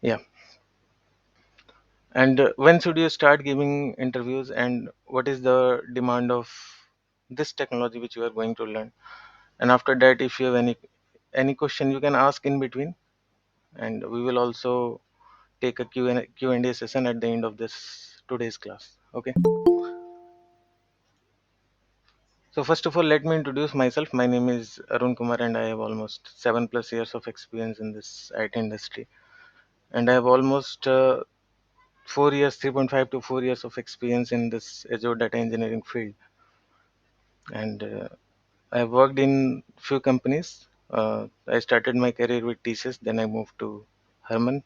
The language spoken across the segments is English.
Yeah. And when should you start giving interviews, and what is the demand of this technology which you are going to learn? And after that, if you have any question, you can ask in between, and we will also take a Q&A session at the end of this today's class. Okay. So first of all, let me introduce myself. My name is Arun Kumar, and I have almost 7+ years of experience in this IT industry, and I have almost 4 years, 3.5 to 4 years of experience in this Azure data engineering field. And I worked in few companies. I started my career with TCS, then I moved to Herman,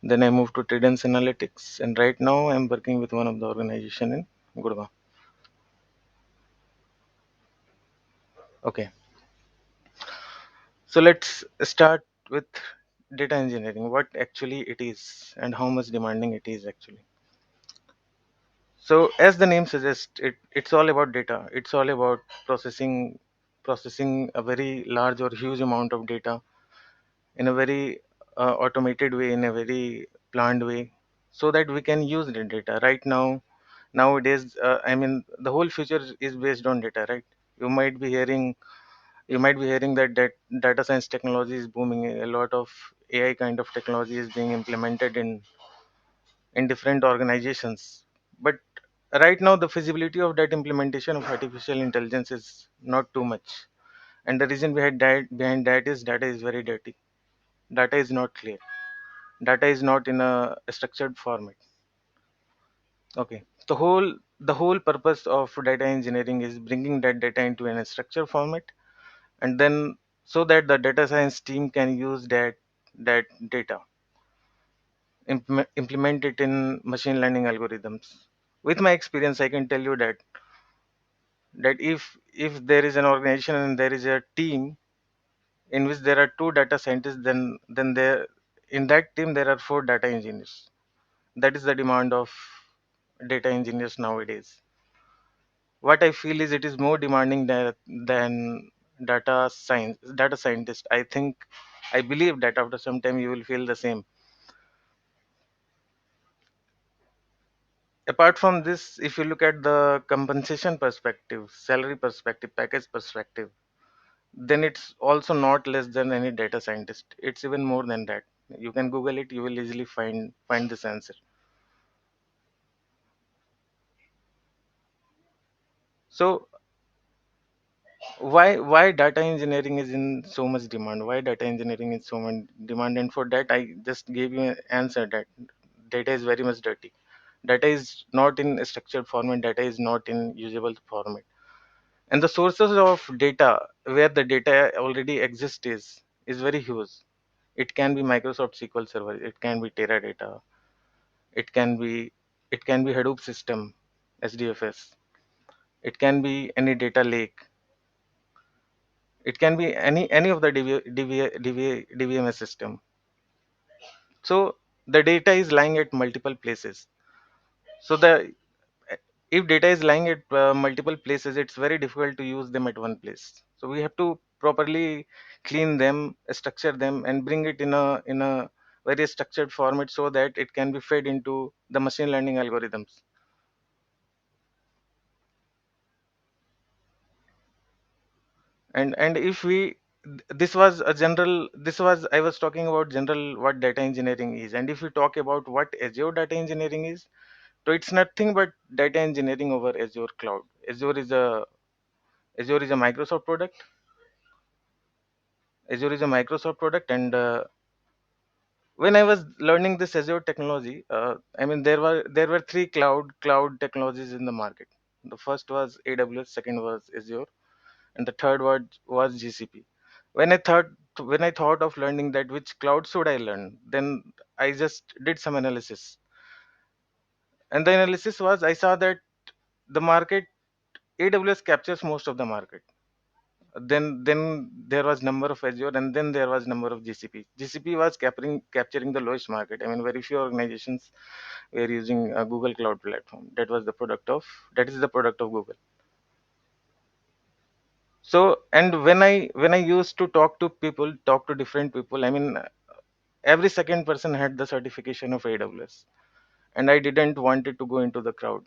then I moved to Tridence Analytics, and right now I'm working with one of the organization in Gurgaon. Okay, so let's start with data engineering. What actually it is, and how much demanding it is actually. So as the name suggests, it's all about data. It's all about processing a very large or huge amount of data in a very automated way, in a very planned way, so that we can use the data. Right now, nowadays, I mean, the whole future is based on data, right? You might be hearing, that data science technology is booming. A lot of AI kind of technology is being implemented in different organizations. But right now, the feasibility of that implementation of artificial intelligence is not too much. And the reason behind that is data is very dirty. Data is not clear. Data is not in a structured format. Okay. The whole purpose of data engineering is bringing that data into a structured format, and then so that the data science team can use that data, implement it in machine learning algorithms. With my experience, I can tell you that if there is an organization and there is a team in which there are two data scientists, then there in that team there are four data engineers. That is the demand of data engineers nowadays. What I feel is it is more demanding than data scientist. I believe that after some time you will feel the same. Apart from this, if you look at the compensation perspective, salary perspective, package perspective, then it's also not less than any data scientist. It's even more than that. You can Google it, you will easily find this answer. So why data engineering is in so much demand? Why data engineering is so much demand? And for that, I just gave you an answer that data is very much dirty. Data is not in a structured format. Data is not in usable format. And the sources of data where the data already exists is very huge. It can be Microsoft SQL Server, it can be Teradata, it can be Hadoop system, SDFS, it can be any data lake, it can be any of the DVMS system. So the data is lying at multiple places. So the if data is lying at multiple places, it's very difficult to use them at one place. So we have to properly clean them, structure them, and bring it in a very structured format so that it can be fed into the machine learning algorithms. And if we this was a general this was I was talking about general what data engineering is. And if we talk about what Azure data engineering is, so it's nothing but data engineering over Azure cloud. Azure is a Microsoft product. Azure is a Microsoft product. And when I was learning this Azure technology, I mean, there were three cloud technologies in the market. The first was AWS, second was Azure, and the third was GCP. When I thought of learning that which cloud should I learn, then I just did some analysis. And the analysis was, I saw that the market, AWS captures most of the market. Then there was number of Azure, and then there was number of GCP. GCP was capturing the lowest market. I mean, very few organizations were using a Google Cloud Platform. That is the product of Google. So, and when I used to talk to different people, I mean, Every second person had the certification of AWS, and I didn't wanted to go into the crowd.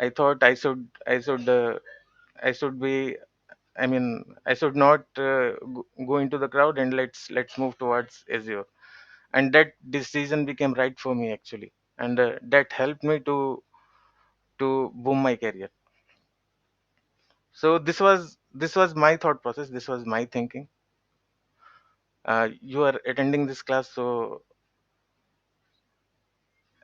I thought I should be, I mean, I should not go into the crowd, and let's move towards Azure. And that decision became right for me actually, and that helped me to boom my career. So this was my thought process. This was my thinking. You are attending this class, so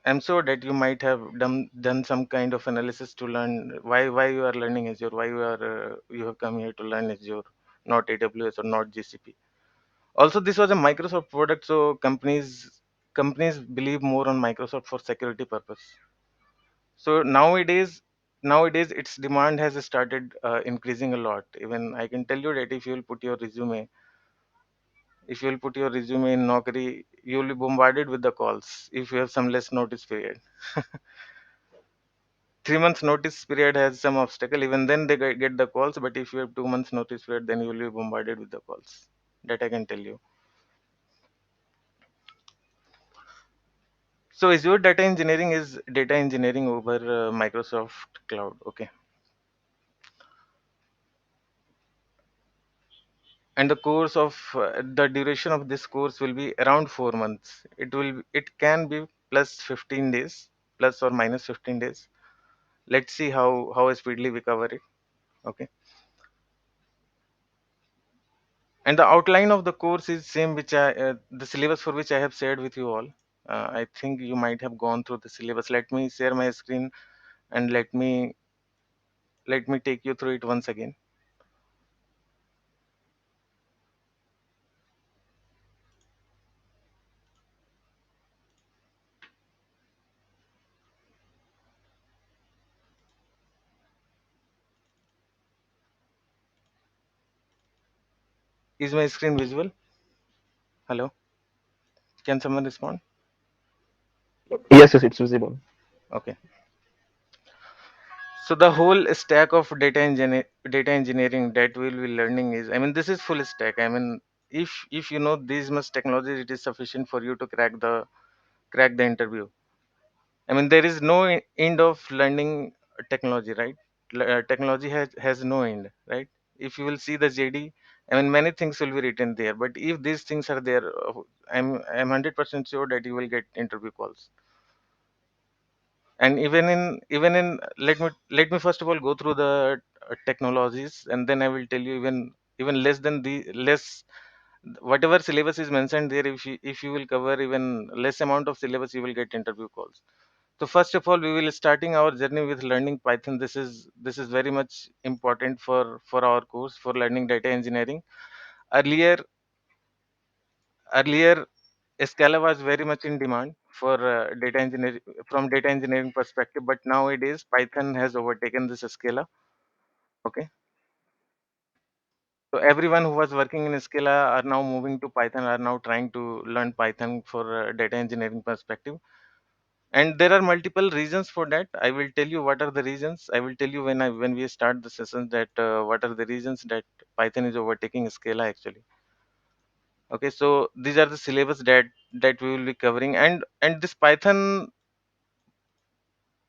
I'm sure that you might have done some kind of analysis to learn why you are learning Azure, why you have come here to learn Azure, not AWS or not GCP. Also, this was a Microsoft product, so companies believe more on Microsoft for security purpose. So nowadays its demand has started increasing a lot. Even I can tell you that if you will put your resume in Naukri, you will be bombarded with the calls if you have some less notice period. 3 months notice period has some obstacle. Even then they get the calls. But if you have 2 months notice period, then you will be bombarded with the calls. That I can tell you. So Azure data engineering is data engineering over Microsoft Cloud. Okay, and the duration of this course will be around 4 months. It can be plus 15 days, plus or minus 15 days. Let's see how speedily we cover it. Okay, and the outline of the course is same, which the syllabus for which I have shared with you all. I think you might have gone through the syllabus. Let me share my screen, and let me take you through it once again. Is my screen visible? Hello, can someone respond? Yes, yes, it's visible. Okay. So the whole stack of data engineering that we'll be learning is, I mean, this is full stack. I mean, if you know these much technologies, it is sufficient for you to crack the interview. I mean, there is no end of learning technology, right? Technology has no end, right? If you will see the JD, I mean, many things will be written there. But if these things are there, I'm 100% sure that you will get interview calls. And even in let me first of all go through the technologies, and then I will tell you, even less than the less whatever syllabus is mentioned there, if you will cover even less amount of syllabus, you will get interview calls. So first of all, we will starting our journey with learning Python. This is very much important for our course for learning data engineering. Earlier earlier Scala was very much in demand for data engineering, from data engineering perspective, but nowadays Python has overtaken this Scala. Okay, so everyone who was working in Scala are now moving to Python, are now trying to learn Python for data engineering perspective. And there are multiple reasons for that. I will tell you what are the reasons. I will tell you when we start the sessions that what are the reasons that Python is overtaking Scala actually. Okay, so these are the syllabus that we will be covering, and this Python,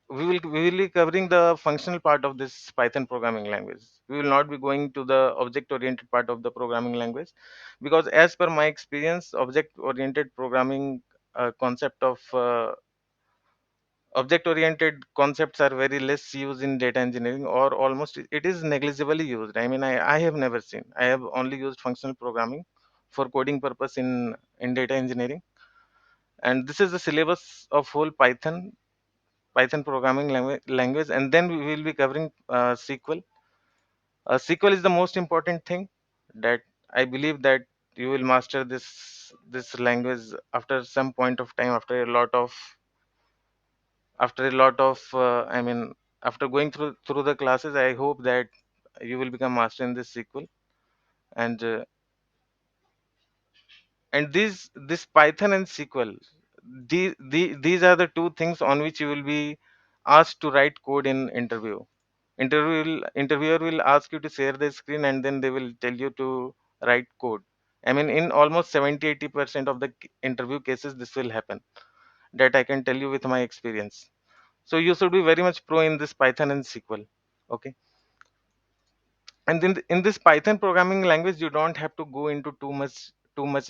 we will be covering the functional part of this Python programming language. We will not be going to the object oriented part of the programming language, because as per my experience, object oriented programming concept of object oriented concepts are very less used in data engineering, or almost it is negligibly used. I mean, I have never seen. I have only used functional programming for coding purpose in data engineering. And this is the syllabus of whole Python programming language. And then we will be covering SQL. SQL is the most important thing that I believe that you will master this language after some point of time, after a lot of I mean, after going through the classes. I hope that you will become master in this SQL. And uh, and this Python and SQL, these are the two things on which you will be asked to write code in interview. Interviewer will ask you to share the screen, and then they will tell you to write code. I mean, in almost 70-80% of the interview cases, this will happen. That I can tell you with my experience. So you should be very much pro in this Python and SQL. Okay. And in this Python programming language, you don't have to go into too much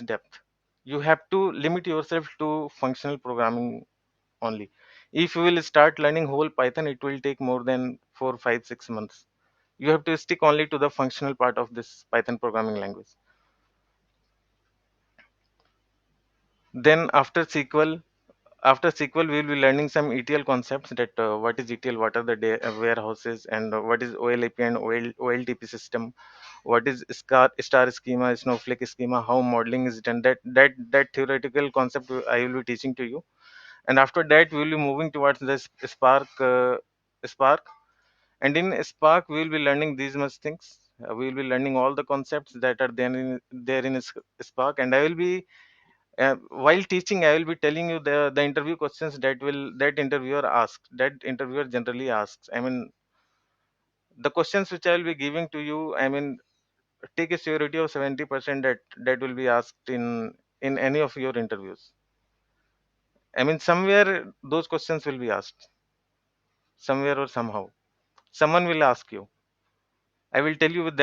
depth. You have to limit yourself to functional programming only. If you will start learning whole Python, it will take more than 4 5 6 months. You have to stick only to the functional part of this Python programming language. Then after SQL we will be learning some ETL concepts, that what is ETL, what are the warehouses, and what is OLAP and OLTP system, what is star schema, snowflake schema, how modeling is done. That theoretical concept I will be teaching to you. And after that we will be moving towards the Spark. And in Spark we will be learning these much things. We will be learning all the concepts that are there in Spark. And I will be while teaching, I will be telling you the interview questions that interviewer generally asks. I mean, the questions which I will be giving to you, I mean, take a surety of 70% that will be asked in any of your interviews. I mean, somewhere those questions will be asked, somewhere or somehow. Someone will ask you. I will tell you with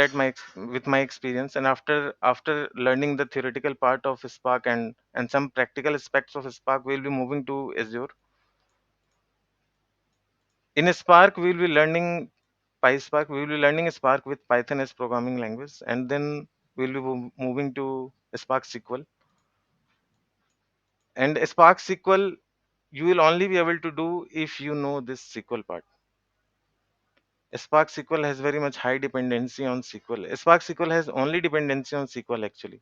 with my experience. And after learning the theoretical part of Spark and some practical aspects of Spark, we will be moving to Azure. In Spark, we will be learning PySpark. We will be learning Spark with Python as programming language, and then we will be moving to Spark SQL. And Spark SQL, you will only be able to do if you know this SQL part. Spark SQL has very much high dependency on SQL. Spark SQL has only dependency on SQL actually.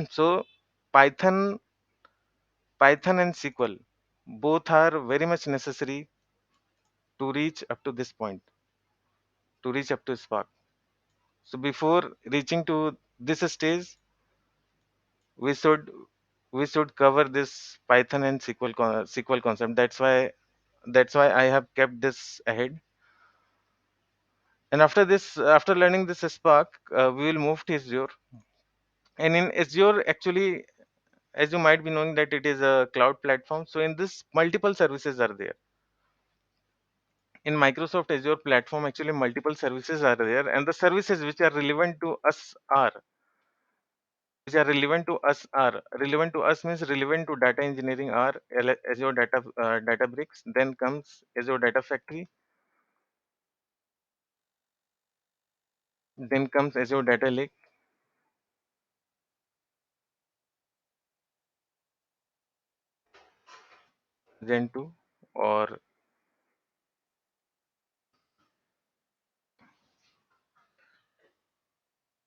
So Python, Python and SQL both are very much necessary to reach up to this point, to reach up to Spark. So before reaching to this stage, we should we should cover this Python and SQL concept. That's why I have kept this ahead. And after learning this Spark, we will move to Azure. And in Azure, actually, as you might be knowing that it is a cloud platform. So in this, multiple services are there. In Microsoft Azure platform, actually multiple services are there, and the services which are relevant to us means relevant to data engineering are Azure Databricks. Then comes Azure Data Factory. Then comes Azure Data Lake, Gen 2, or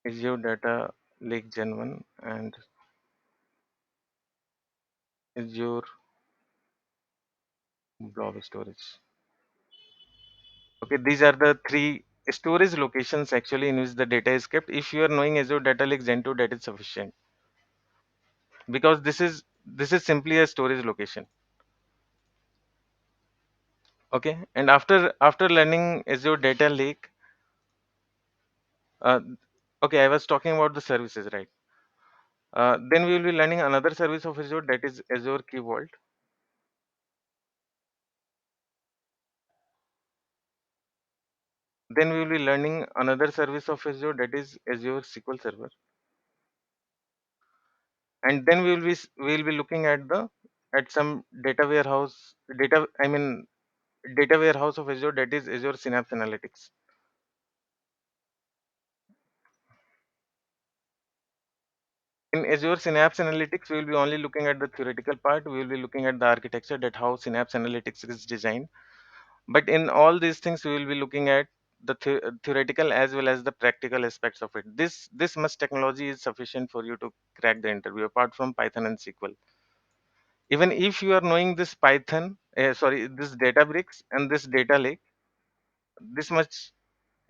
Azure Data Lake Gen 1, and Azure Blob Storage. Okay, these are the three storage locations actually in which the data is kept. If you are knowing Azure Data Lake Gen 2, that is sufficient, because this is simply a storage location. Okay, and after learning Azure Data Lake, uh, okay, I was talking about the services, right? Then we will be learning another service of Azure, that is Azure Key Vault. Then we will be learning another service of Azure, that is Azure SQL Server. And then we will be looking at some data warehouse of Azure, that is Azure Synapse Analytics. In Azure Synapse Analytics, we will be only looking at the theoretical part. We will be looking at the architecture, that how Synapse Analytics is designed. But in all these things, we will be looking at the theoretical as well as the practical aspects of it. This much technology is sufficient for you to crack the interview, apart from Python and SQL. Even if you are knowing this this Databricks and this Data Lake, this much,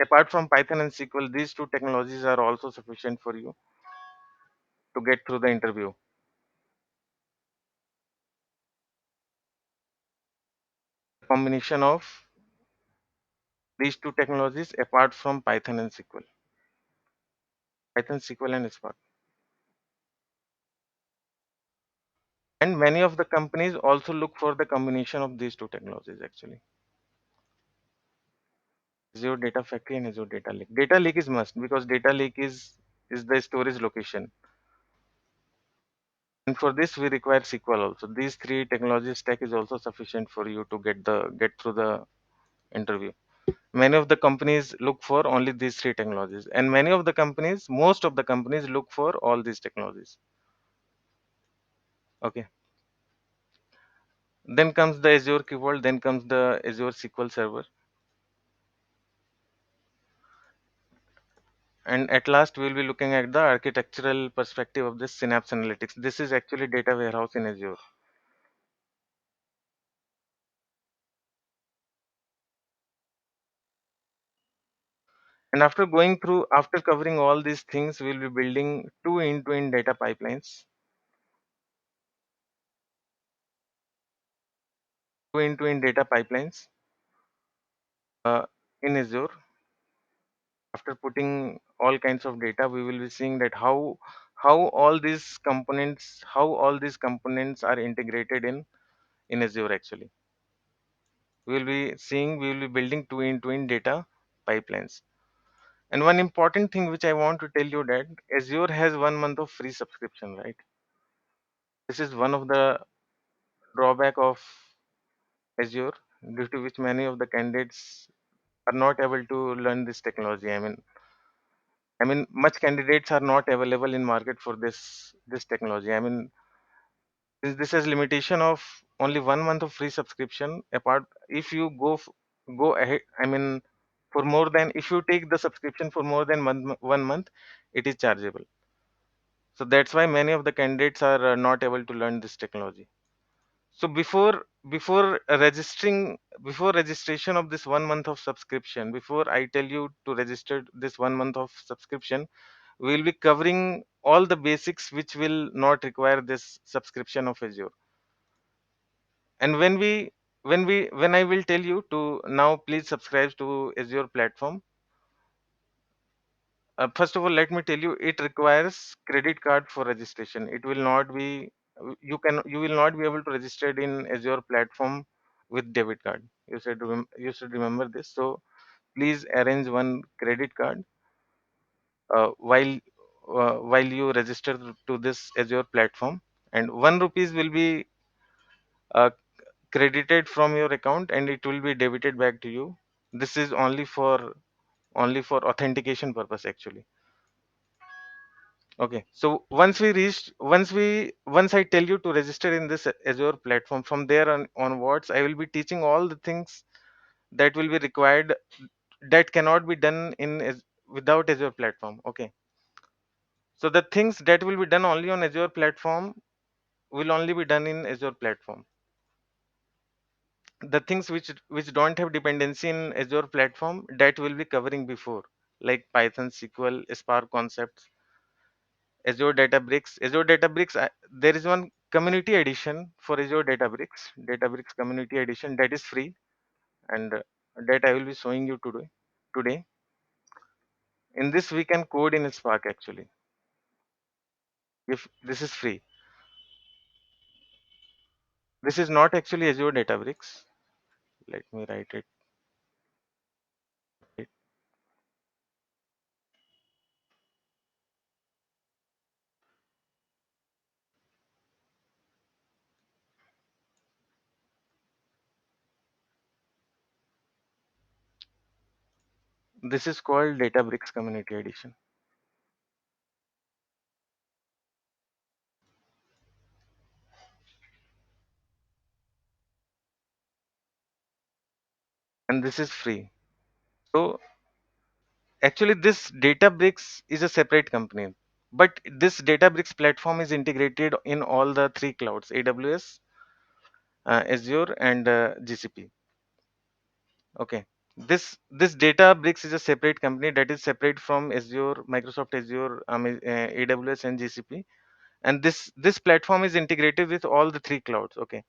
apart from Python and SQL, these two technologies are also sufficient for you to get through the interview. Combination of these two technologies apart from Python and SQL, Python, SQL, and Spark. And many of the companies also look for the combination of these two technologies actually. Azure Data Factory and Azure Data Lake. Data Lake is must because data lake is the storage location. And for this we require SQL also. These three technology stack is also sufficient for you to get through the interview. Many of the companies look for only these three technologies, and many of the companies, most of the companies look for all these technologies. Okay. Then comes the Azure keyword, then comes the Azure SQL Server, and at last we will be looking at the architectural perspective of this Synapse Analytics. This is actually data warehouse in Azure. And after covering all these things, we'll be building two end-to-end data pipelines, two end-to-end data pipelines uh, in Azure. After putting all kinds of data, we will be seeing that how all these components are integrated in Azure actually. We will be building two end-to-end data pipelines. And one important thing which I want to tell you that Azure has 1 month of free subscription, right? This is one of the drawback of Azure, due to which many of the candidates are not able to learn this technology. I mean, much candidates are not available in market for this technology. I mean, since this has limitation of only 1 month of free subscription. Apart, if you go ahead, I mean, for more than if you take the subscription for more than 1 month, it is chargeable. So that's why many of the candidates are not able to learn this technology. So before registration of this 1 month of subscription, before I tell you to register this 1 month of subscription, we will be covering all the basics which will not require this subscription of Azure. And when I will tell you to now please subscribe to Azure platform, first of all let me tell you it requires credit card for registration. It will not be you will not be able to register in Azure platform with debit card. You should remember this. So please arrange one credit card while you register to this Azure platform, and 1 rupees will be uh, credited from your account and it will be debited back to you. This is only for authentication purpose actually. Okay, so once I tell you to register in this Azure platform, from there onwards I will be teaching all the things that will be required, that cannot be done without Azure platform. Okay, so the things that will be done only on Azure platform will only be done in Azure platform. The things which don't have dependency in Azure platform, that will be covering before, like Python, SQL, Spark concepts, Azure Databricks. There is one community edition for Azure Databricks community edition that is free, and that I will be showing you today. Today, in this we can code in Spark actually. If this is free, this is not actually Azure Databricks. Let me write it. This is called Databricks community edition, and this is free. So actually, this Databricks is a separate company, but this Databricks platform is integrated in all the three clouds: AWS, Azure, and GCP. Okay, this Databricks is a separate company that is separate from Azure, Microsoft Azure, AWS, and GCP. And this platform is integrated with all the three clouds. Okay,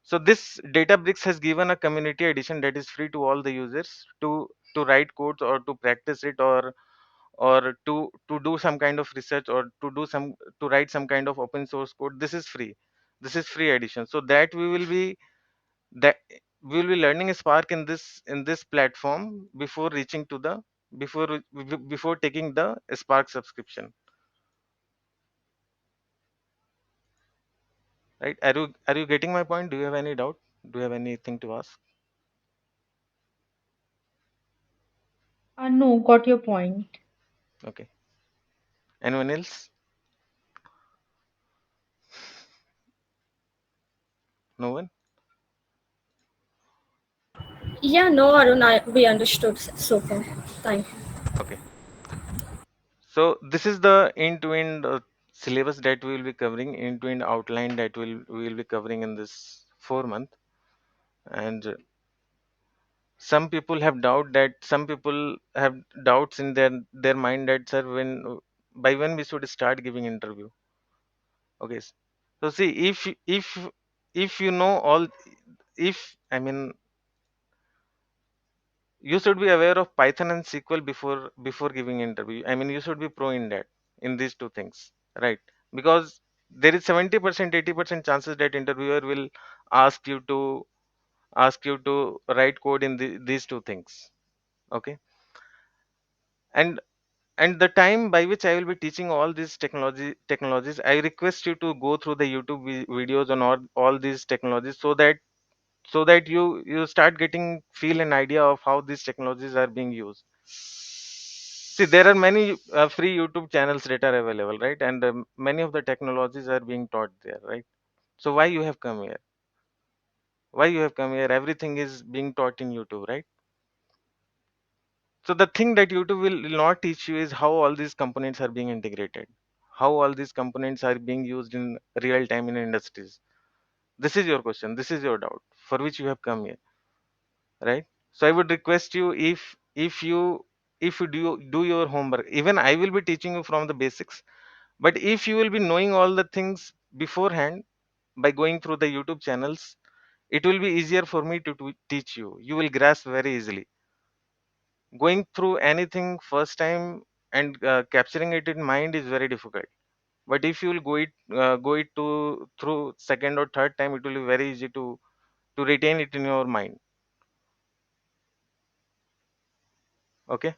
so this Databricks has given a community edition that is free to all the users to write codes or to practice it, or to do some kind of research, or to write some kind of open source code. This is free. This is free edition. So that that we will be learning Spark in this platform before reaching to the before taking the Spark subscription. Right? Are you getting my point? Do you have any doubt? Do you have anything to ask? No, got your point. Okay. Anyone else? No one? Yeah, no, Arun, we understood so far. Thank you. Okay. So this is the end-to-end syllabus that we will be covering, end-to-end outline that we will be covering in this 4 month. And some people have doubt that some people have doubts in their mind that, sir, by when we should start giving interview. Okay. So see, if you know all, if I mean, you should be aware of Python and SQL before giving interview. I mean, you should be pro in that, in these two things, right? Because there is 70%, 80% chances that interviewer will ask you to write code in these two things. Okay. and and the time by which I will be teaching all these technologies, I request you to go through the YouTube videos on all these technologies, so that you start getting feel an idea of how these technologies are being used. See, there are many free YouTube channels that are available, right? And many of the technologies are being taught there, right? So why you have come here? Why you have come here? Everything is being taught in YouTube, right? So the thing that YouTube will not teach you is how all these components are being integrated, how all these components are being used in real time in industries. This is your question. This is your doubt for which you have come here, right? So I would request you, if you do your homework, even I will be teaching you from the basics. But if you will be knowing all the things beforehand by going through the YouTube channels, it will be easier for me to teach you. You will grasp very easily. Going through anything first time and capturing it in mind is very difficult. But if you will go it to through second or third time, it will be very easy to retain it in your mind. Okay.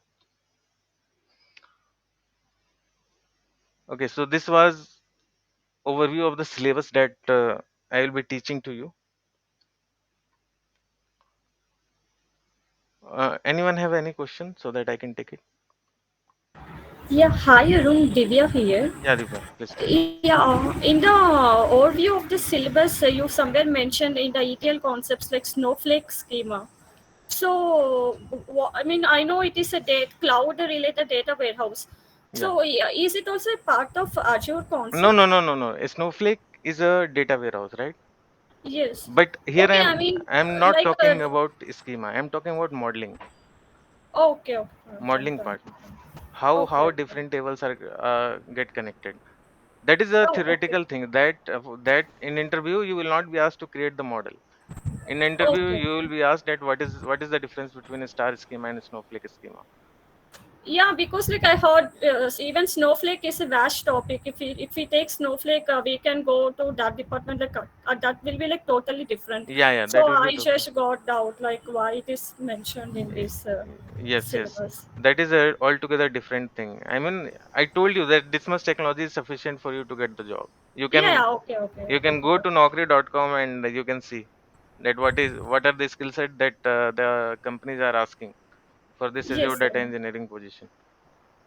Okay. So this was overview of the syllabus that I will be teaching to you. Anyone have any question so that I can take it? Yeah, hi Arun, Divya here. Yeah, Dipa, please tell. Yeah, in the overview of the syllabus, you somewhere mentioned in the ETL concepts like Snowflake schema. So, I mean, I know it is a cloud-related data warehouse. Yeah. So, yeah, is it also a part of Azure No, concept? no, no, no, no. Snowflake is a data warehouse, right? Yes. But here Okay, I mean, I'm not like, talking about schema. I'm talking about modeling, okay, okay, fine, modeling fine. part. How Okay, okay. different tables are get connected. That is a Oh, okay. theoretical thing. That in interview you will not be asked to create the model. In interview Okay. you will be asked that what is the difference between a star schema and a snowflake schema. Yeah, because like I heard, even Snowflake is a vast topic. If we take Snowflake, we can go to that department. Like that will be like totally different. Yeah, yeah, So that will be I totally. just got doubt like why it is mentioned in Y- this Yes, yes. syllabus. That is a altogether different thing. I mean, I told you that this much technology is sufficient for you to get the job. You Yeah, can yeah, okay, okay, you okay. can go to naukri.com and you can see that what are the skill set that the companies are asking for this Azure Yes, data engineering position.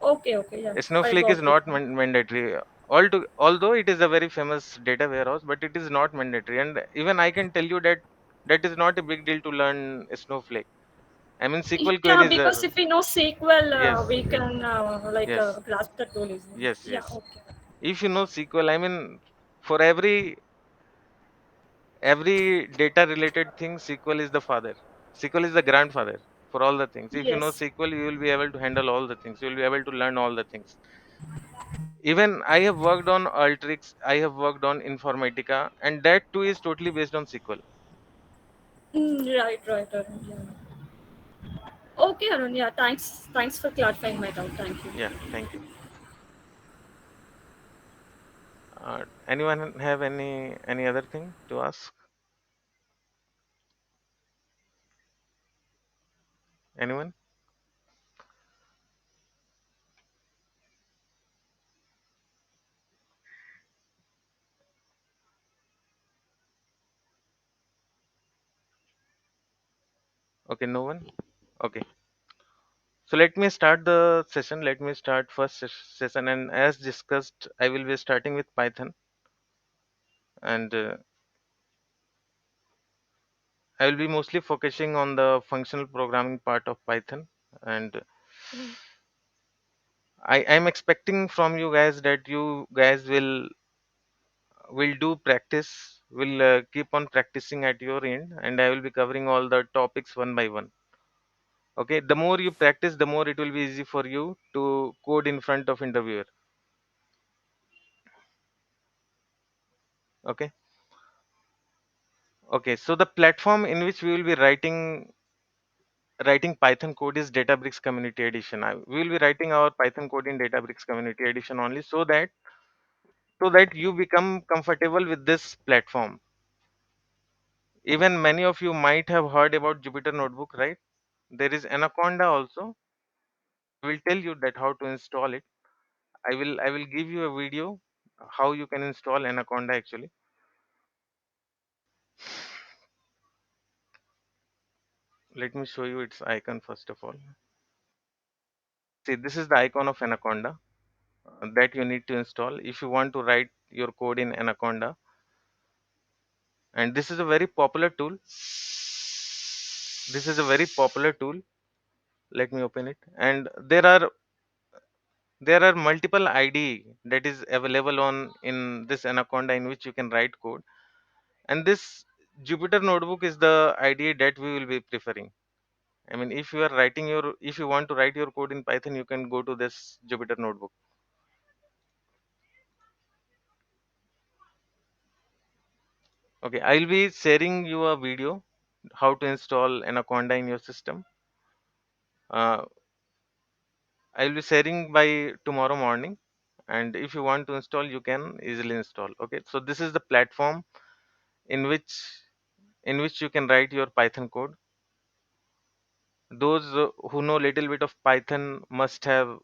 okay, okay, yeah, I Snowflake is got it. not mandatory. Although it is a very famous data warehouse, but it is not mandatory. And even I can tell you that that is not a big deal to learn Snowflake. I mean, SQL Yeah, queries because are. if we know SQL, Yes, we can like yes, grasp the tool easily. yes, Yeah, yes. okay. If you know SQL, I mean, for every data related thing, SQL is the father. SQL is the grandfather for all the things. If you know Yes. SQL, you will be able to handle all the things. You will be able to learn all the things. Even I have worked on Alteryx, I have worked on Informatica, and that too is totally based on SQL. Right, right, right. Yeah. Okay, Arun. Yeah, thanks for clarifying my doubt. Thank you. Yeah, thank you. Anyone have any other thing to ask? Anyone? Okay, no one. Okay, so let me start the session. Let me start first session, and as discussed, I will be starting with Python, and I will be mostly focusing on the functional programming part of Python. And I'm expecting from you guys that you guys will do practice, will keep on practicing at your end, and I will be covering all the topics one by one. Okay, the more you practice, the more it will be easy for you to code in front of interviewer. Okay. Okay, so the platform in which we will be writing Python code is Databricks Community Edition. We will be writing our Python code in Databricks Community Edition only, so that you become comfortable with this platform. Even many of you might have heard about Jupyter Notebook, right? There is Anaconda also. I will tell you that how to install it. I will give you a video how you can install Anaconda actually. Let me show you its icon first of all. See, this is the icon of Anaconda that you need to install if you want to write your code in Anaconda. And this is a very popular tool. This is a very popular tool. Let me open it. And there are multiple IDE that is available on in this Anaconda in which you can write code. And this Jupyter Notebook is the IDE that we will be preferring. I mean, if you want to write your code in Python, you can go to this Jupyter Notebook. Okay, I'll be sharing you a video how to install Anaconda in your system. Uh, I'll be sharing by tomorrow morning, and if you want to install, you can easily install. Okay, so this is the platform in which you can write your Python code. Those who know little bit of Python must have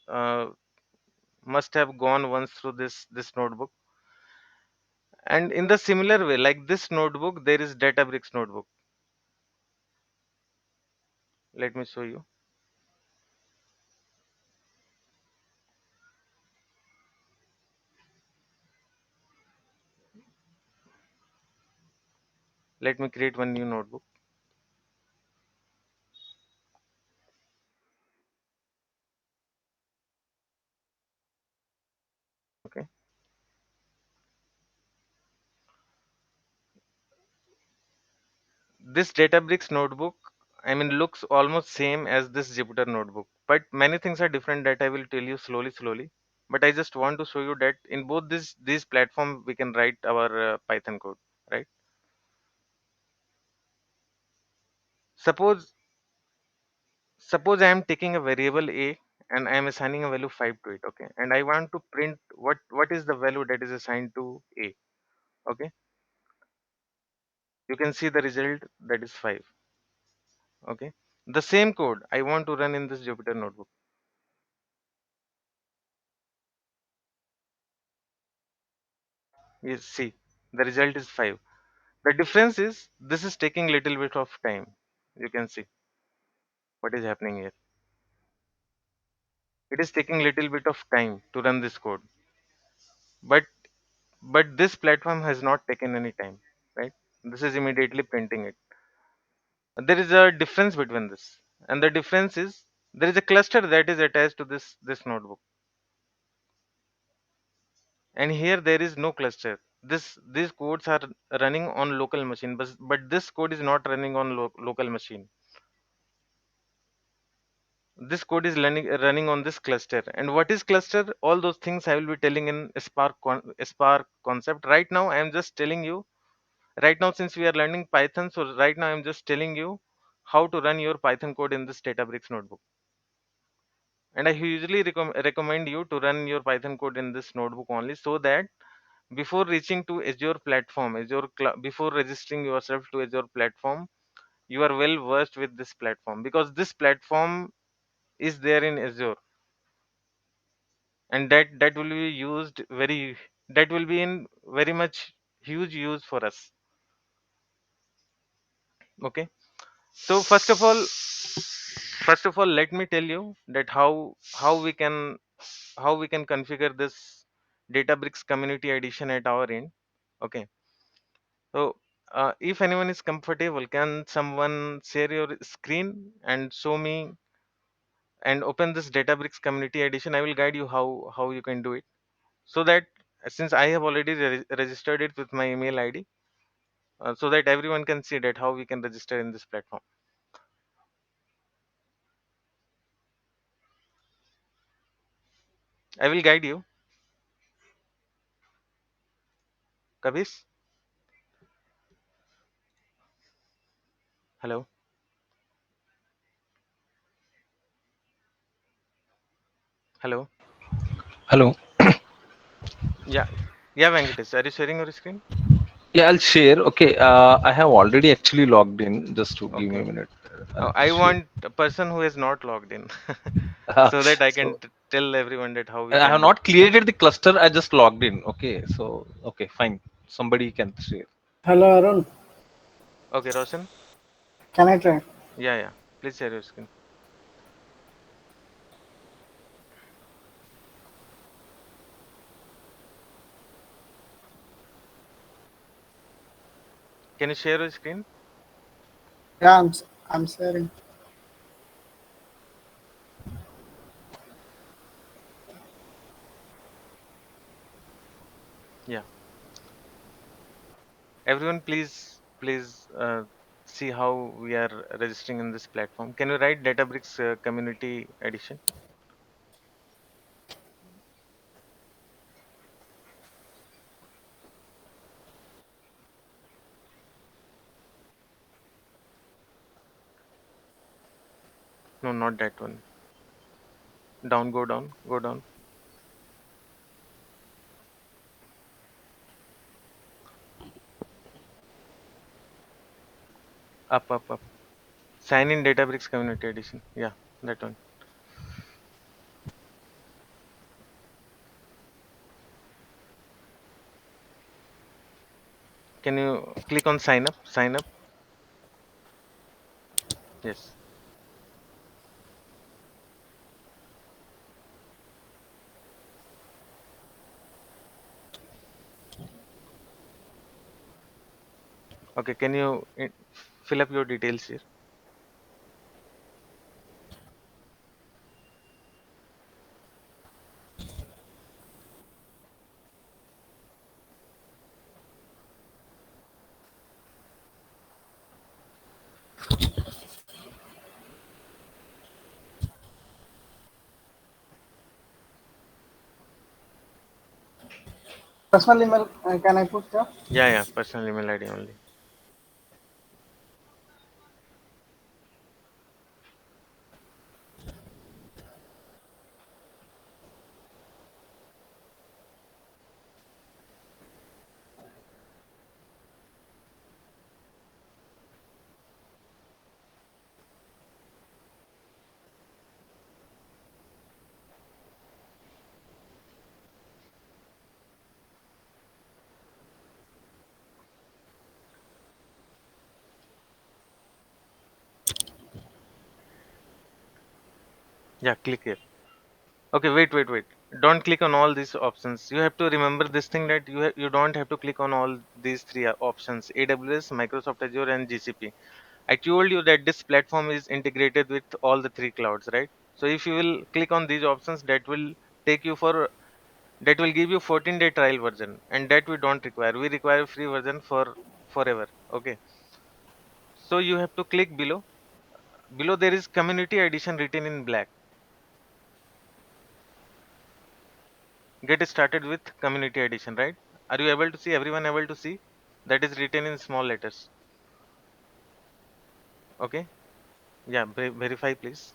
uh, must have gone once through this notebook. And in the similar way, like this notebook, there is Databricks notebook. Let me show you. Let me create one new notebook. Okay, this Databricks notebook, I mean, looks almost same as this Jupyter notebook, but many things are different that I will tell you slowly. But I just want to show you that in both these platforms we can write our Python code, right? Suppose suppose I am taking a variable a and I am assigning a value 5 to it. Okay, and I want to print what is the value that is assigned to a. Okay, you can see the result that is 5. Okay, the same code I want to run in this Jupyter notebook. You see, the result is 5. The difference is this is taking little bit of time. You can see what is happening here. It is taking little bit of time to run this code, but this platform has not taken any time, right? This is immediately printing it. There is a difference between this, and the difference is there is a cluster that is attached to this notebook, and here there is no cluster. These codes are running on local machine, but this code is not running on local machine. This code is running on this cluster. And what is cluster? All those things I will be telling in Spark concept. Right now I am just telling you, right now since we are learning Python, so right now I am just telling you how to run your Python code in this Databricks notebook. And I usually recommend you to run your Python code in this notebook only, so that before reaching to Azure platform, before registering yourself to Azure platform, you are well versed with this platform, because this platform is there in Azure, and that will be used very, that will be in very much huge use for us. Okay, so first of all let me tell you that how we can configure this Databricks community edition at our end. Okay, so if anyone is comfortable, can someone share your screen and show me and open this Databricks community edition? I will guide you how you can do it, so that since I have already registered it with my email ID, so that everyone can see that how we can register in this platform. I will guide you. Kabis, hello, hello. Hello. Yeah, yeah, Venkatesh, are you sharing your screen? Yeah, I'll share. Okay. I have already actually logged in. Just to give me a Okay. minute. I'll I share. want a person who is not logged in, so that I can So tell everyone that how we I have can do. not created the cluster. I just logged in. Okay. So okay, fine. Somebody can share. Hello, Arun. Okay, Roshan. Can I try? Yeah, yeah. Please share your screen. Can you share your screen? Yeah, I'm sharing. Yeah. Everyone, please see how we are registering in this platform. Can you write Databricks Community Edition? No, not that one. Down, go down, go down. Up, up, up. Sign in Databricks Community Edition. Yeah, that one. Can you click on sign up? Sign up. Yes. Okay. Can you fill up your details here? Personal email, can I put there? Yeah, yeah. Personal email ID only. Yeah, click here. Okay, wait. Don't click on all these options. You have to remember this thing, that you don't have to click on all these three options: AWS, Microsoft Azure, and GCP. I told you that this platform is integrated with all the three clouds, right? So if you will click on these options, take you for that will give you 14-day trial version, and that we don't require. We require free version for forever. Okay. So you have to click below. Below there is community edition written in black. Get started with community edition, right? Are you able to see? Everyone able to see? That is written in small letters. Okay. Yeah. Verify, please.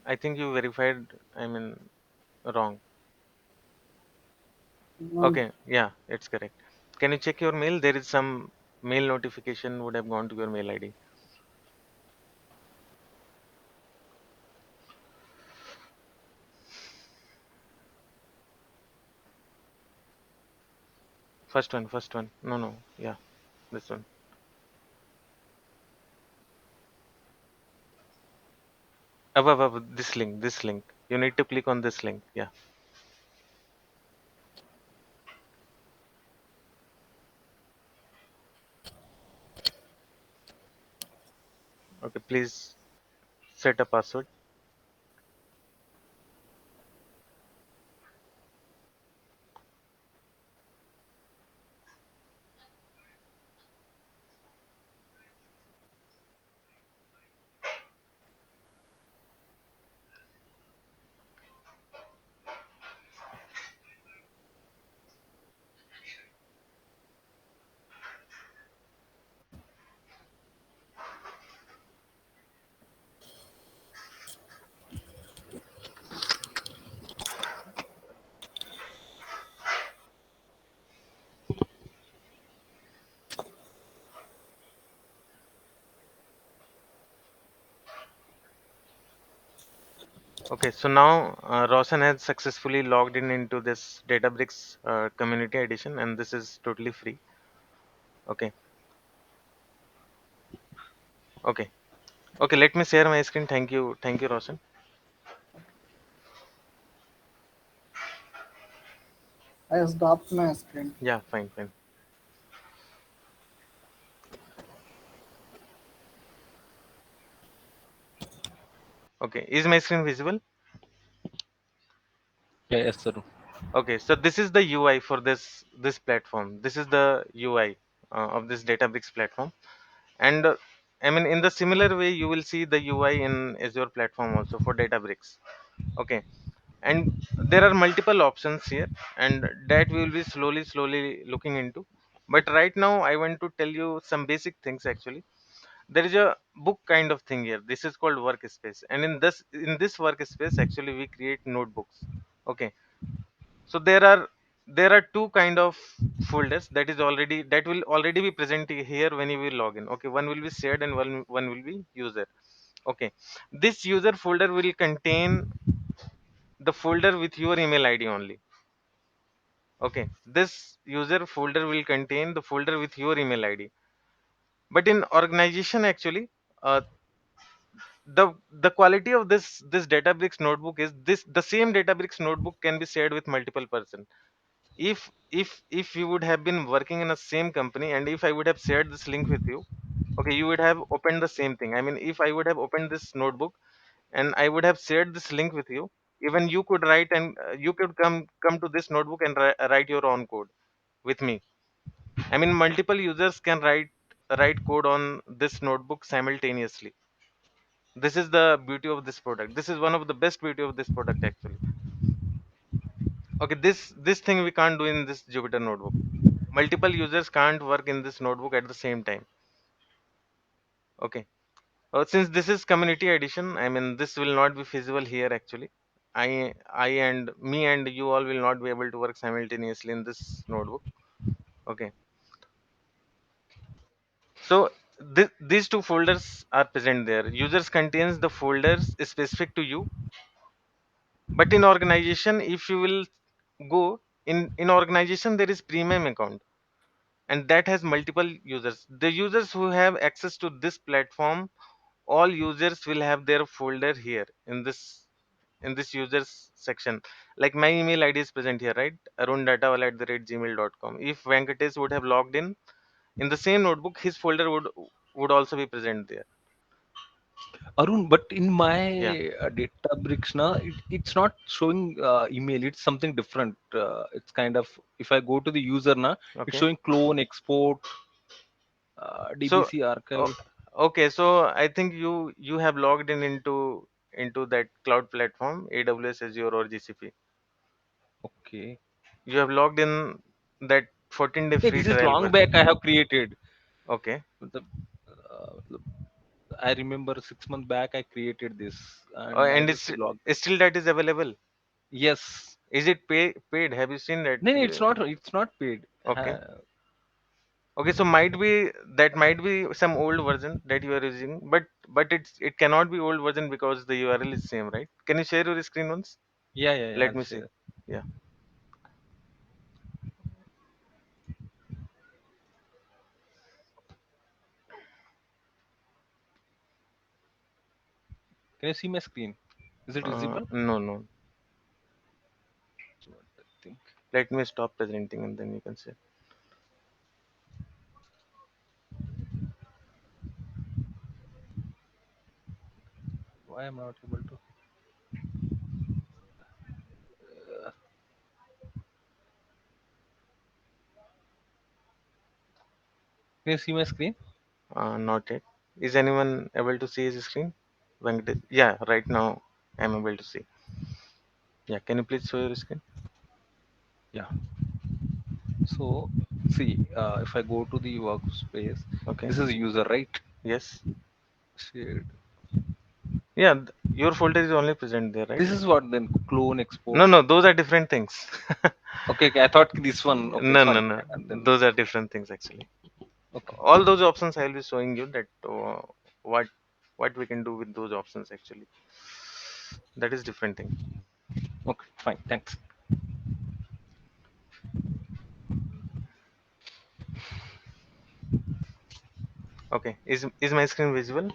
I think you verified, I mean, wrong. No, Okay, yeah, it's correct. Can you check your mail? There is some mail notification would have gone to your mail ID. First one, first one. No, no, yeah, this one. Above, this link, this link. You need to click on this link. Yeah. Okay, please set a password. Okay, so now Roshan has successfully logged in into this Databricks community edition, and this is totally free. Okay, okay, okay. Let me share my screen. Thank you, Roshan. I stopped my screen. Yeah, fine, fine. Okay, is my screen visible? Yeah, yes, sir. Okay, so this is the UI for this platform. This is the UI of this Databricks platform, and I mean, in the similar way, you will see the UI in Azure platform also for Databricks. Okay, and there are multiple options here, and that we will be slowly looking into. But right now, I want to tell you some basic things. Actually, there is a book kind of thing here. This is called Workspace, and in this Workspace, actually, we create notebooks. Okay, so there are two kind of folders that will already be present here when you will log in. Okay, one will be shared and one will be user. Okay, this user folder will contain the folder with your email ID only. Okay, this user folder will contain the folder with your email ID. But in organization, actually, uh, the quality of this Databricks notebook is this: the same Databricks notebook can be shared with multiple person. If you would have been working in a same company, and if I would have shared this link with you, okay, you would have opened the same thing. I mean, if I would have opened this notebook and I would have shared this link with you, even you could write, and you could come to this notebook and write your own code with me. I mean, multiple users can write code on this notebook simultaneously. This is the beauty of this product. This is one of the best beauty of this product, actually. Okay, this thing we can't do in this Jupyter notebook. Multiple users can't work in this notebook at the same time. Okay, since this is community edition, I mean, this will not be feasible here, actually. I and me and you all will not be able to work simultaneously in this notebook. Okay, so these two folders are present there. Users contains the folders specific to you. But in organization, if you will go in organization, there is premium account, and that has multiple users. The users who have access to this platform, all users will have their folder here in this users section. Like my email ID is present here, right? arundatawala@gmail.com. If Venkatesh would have logged in the same notebook, his folder would also be present there. Arun, but in Yeah. my Databricks, it's not showing email. It's something different. It's kind of, if I go to the user, it's Okay. showing clone, export, So, DBC o- archive. okay. So I think you have logged into that cloud platform, AWS, Azure, or GCP. Okay. You have logged in that 14-day Yeah, free this is trial long back version. I have created. Okay. The, uh, I remember 6 months back I created this and I And just logged. it's still that is available. Yes. Is it paid? Have you seen that? No, no, it's not. It's not paid. Okay. Okay, so might be some old version that you are using, but it cannot be old version because the URL is same, right? Can you share your screen once? Yeah, yeah, yeah. Let I'll me see. share. Yeah. Can you see my screen? Is it visible? No, no. So I think. Let me stop presenting and then you can share. Why am I not able to? Can you see my screen? Not yet. Is anyone able to see his screen? Yeah, right now I'm able to see. Yeah, can you please show your screen? Yeah. So see, if I go to the workspace, Okay. this is user, right? Yes. Shared. Yeah, your folder is only present there, right? This is what then clone No, export. no, those are different things. Okay, okay. I thought this one. Okay, No, no, sorry. no. And then Those are different things actually. okay, All those options I will be showing you that what what we can do with those options actually. That is different thing. okay, fine. Thanks. Okay, is my screen visible?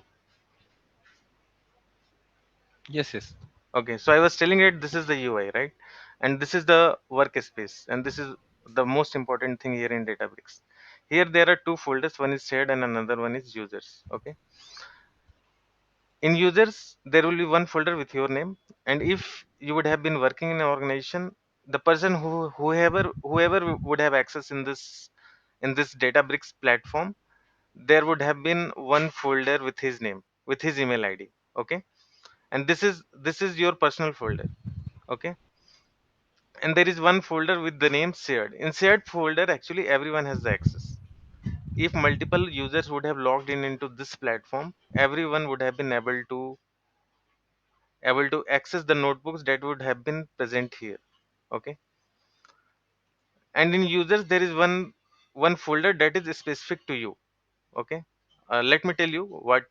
Yes, yes. Okay, so I was telling it this is the UI, right? And this is the workspace, and this is the most important thing here in Databricks. Here there are two folders, one is shared and another one is users. Okay, in users there will be one folder with your name, and if you would have been working in an organization, the person whoever would have access in this Databricks platform, there would have been one folder with his name, with his email ID. Okay, and this is your personal folder. Okay, and there is one folder with the name shared. In shared folder actually everyone has the access. If multiple users would have logged in into this platform, everyone would have been able to access the notebooks that would have been present here. Okay, and in users there is one folder that is specific to you. Okay, let me tell you what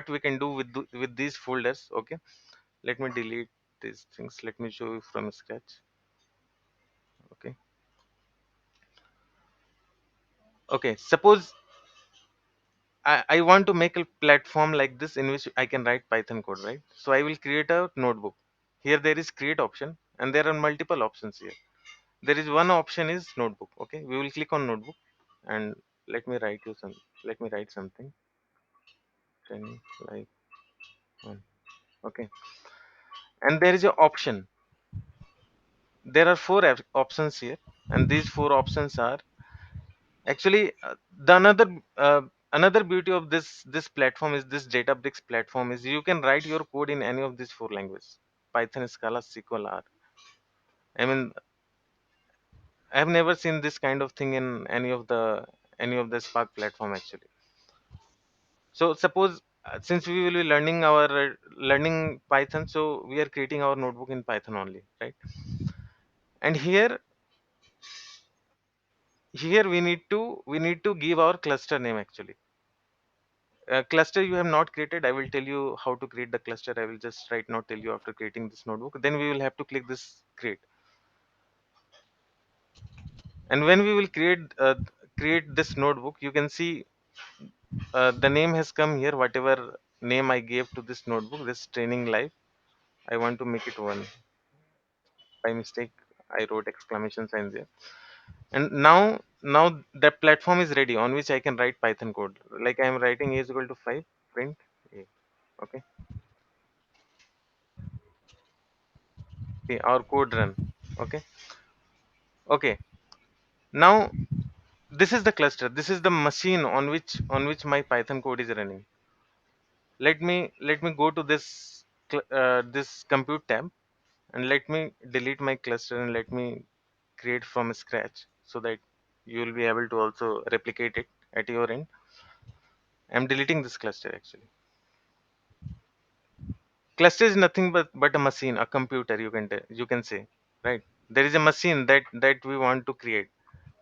we can do with these folders. Okay, let me delete these things. Let me show you from scratch. Okay, okay, suppose I want to make a platform like this in which I can write Python code, right? So I will create a notebook. Here there is create option and there are multiple options here. There is one option is notebook. Okay, we will click on notebook and let me write you some. Let me write something. Training like one. Okay, and there is a option. There are four options here, and these four options are actually the another beauty of this platform is this Databricks platform is you can write your code in any of these four languages: Python, Scala, SQL, R. I mean, I have never seen this kind of thing in any of the Spark platform actually. So suppose since we will be learning Python, so we are creating our notebook in Python only, right? And here we need to give our cluster name actually. Cluster you have not created. I will tell you how to create the cluster. I will just right now tell you after creating this notebook, then we will have to click this create. And when we will create this notebook, you can see the name has come here. Whatever name I gave to this notebook, this training live, I want to make it one. By mistake I wrote exclamation sign there. And now the platform is ready on which I can write Python code. Like I am writing a is equal to 5, print a. Okay, okay, our code run. Okay, okay, now this is the cluster. This is the machine on which my Python code is running. Let me go to this compute tab, and let me delete my cluster and let me create from scratch so that you will be able to also replicate it at your end. I'm deleting this cluster actually. Cluster is nothing but a machine, a computer, you can say, right? There is a machine that we want to create,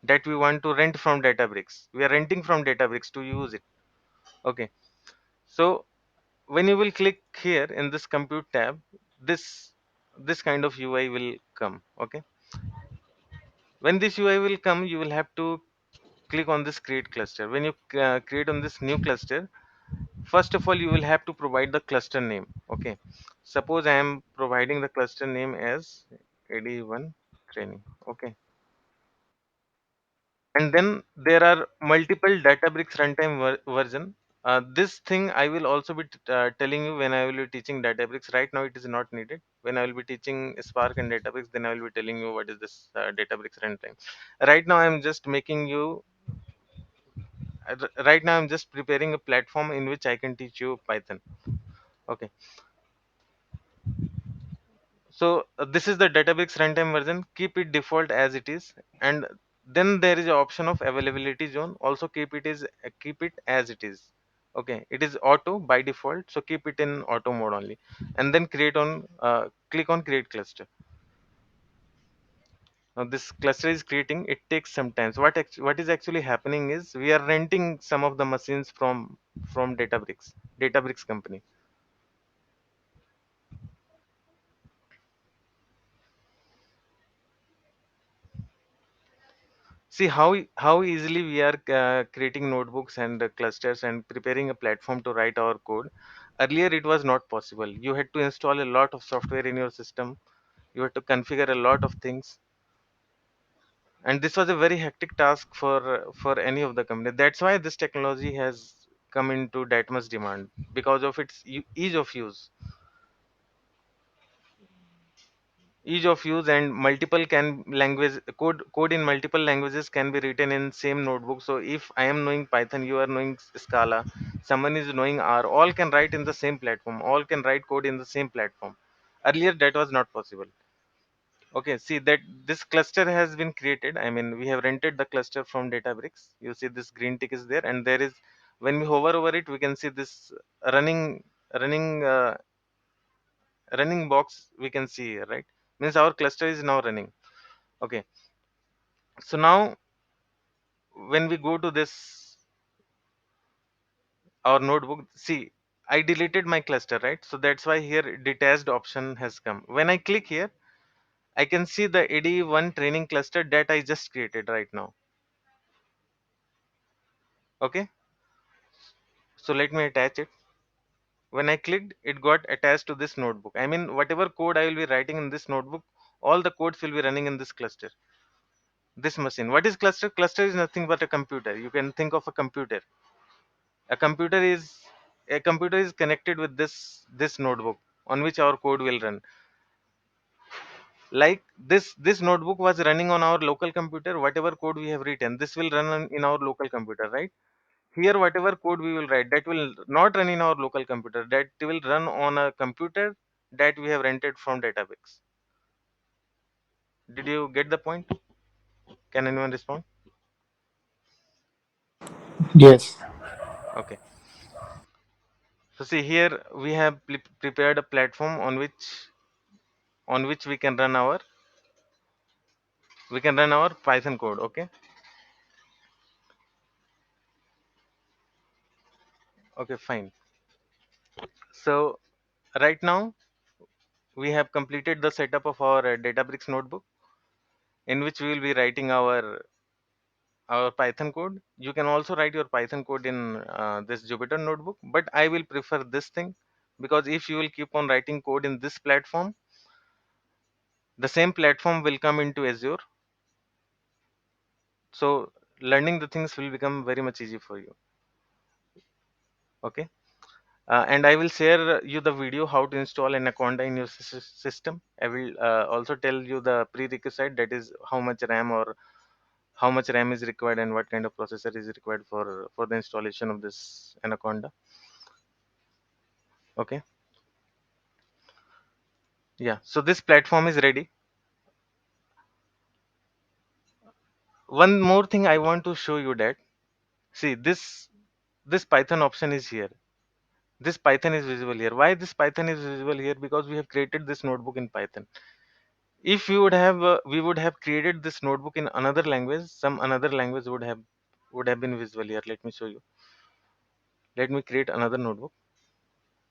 that we want to rent from Databricks. We are renting from Databricks to use it. Okay. So when you will click here in this compute tab, this kind of UI will come. Okay. When this UI will come, you will have to click on this create cluster. When you create on this new cluster, first of all you will have to provide the cluster name. Okay, suppose I am providing the cluster name as AD1 training. Okay, and then there are multiple Databricks runtime version. This thing I will also be telling you when I will be teaching Databricks. Right now it is not needed. When I will be teaching Spark and Databricks, then I will be telling you what is this Databricks runtime. Right now I am just making you right now I'm just preparing a platform in which I can teach you Python. Okay, so this is the Databricks runtime version. Keep it default as it is, and then there is an option of availability zone. Also keep it as it is. Okay, it is auto by default, so keep it in auto mode only, and then click on create cluster. Now this cluster is creating. It takes some time. So what is actually happening is we are renting some of the machines from Databricks company. See how easily we are creating notebooks and clusters and preparing a platform to write our code. Earlier, it was not possible. You had to install a lot of software in your system. You had to configure a lot of things, and this was a very hectic task for any of the company. That's why this technology has come into that much demand because of its ease of use. Ease of use and multiple can language code in multiple languages can be written in same notebook. So if I am knowing Python, you are knowing Scala, someone is knowing R, all can write in the same platform, all can write code in the same platform. Earlier that was not possible. Okay, see that this cluster has been created. I mean, we have rented the cluster from Databricks. You see this green tick is there, and there is, when we hover over it, we can see this running running box we can see here, right? Means our cluster is now running. Okay, so now when we go to this our notebook, see, I deleted my cluster, right? So that's why here detached option has come. When I click here, I can see the AD1 training cluster that I just created right now. Okay, so let me attach it. When I clicked, it got attached to this notebook. I mean, whatever code I will be writing in this notebook, all the codes will be running in this cluster, this machine. What is cluster? Cluster is nothing but a computer. You can think of a computer. A computer is connected with this notebook on which our code will run. Like this notebook was running on our local computer. Whatever code we have written, this will run in our local computer, right? Here whatever code we will write, that will not run in our local computer, that will run on a computer that we have rented from Databricks. Did you get the point? Can anyone respond? Yes. Okay, so see here we have prepared a platform on which we can run our Python code. Okay, okay, fine. So right now we have completed the setup of our Databricks notebook in which we will be writing our Python code. You can also write your Python code in this Jupyter notebook, but I will prefer this thing because if you will keep on writing code in this platform, the same platform will come into Azure. So learning the things will become very much easy for you. Okay. And I will share you the video how to install Anaconda in your system. I will also tell you the prerequisite, that is how much RAM is required and what kind of processor is required for the installation of this Anaconda. Okay, yeah, so this platform is ready. One more thing I want to show you, that see this Python option is here. This Python is visible here. Why this Python is visible here? Because we have created this notebook in Python. If we would have created this notebook in another language, some another language would have been visible here. Let me show you. Let me create another notebook.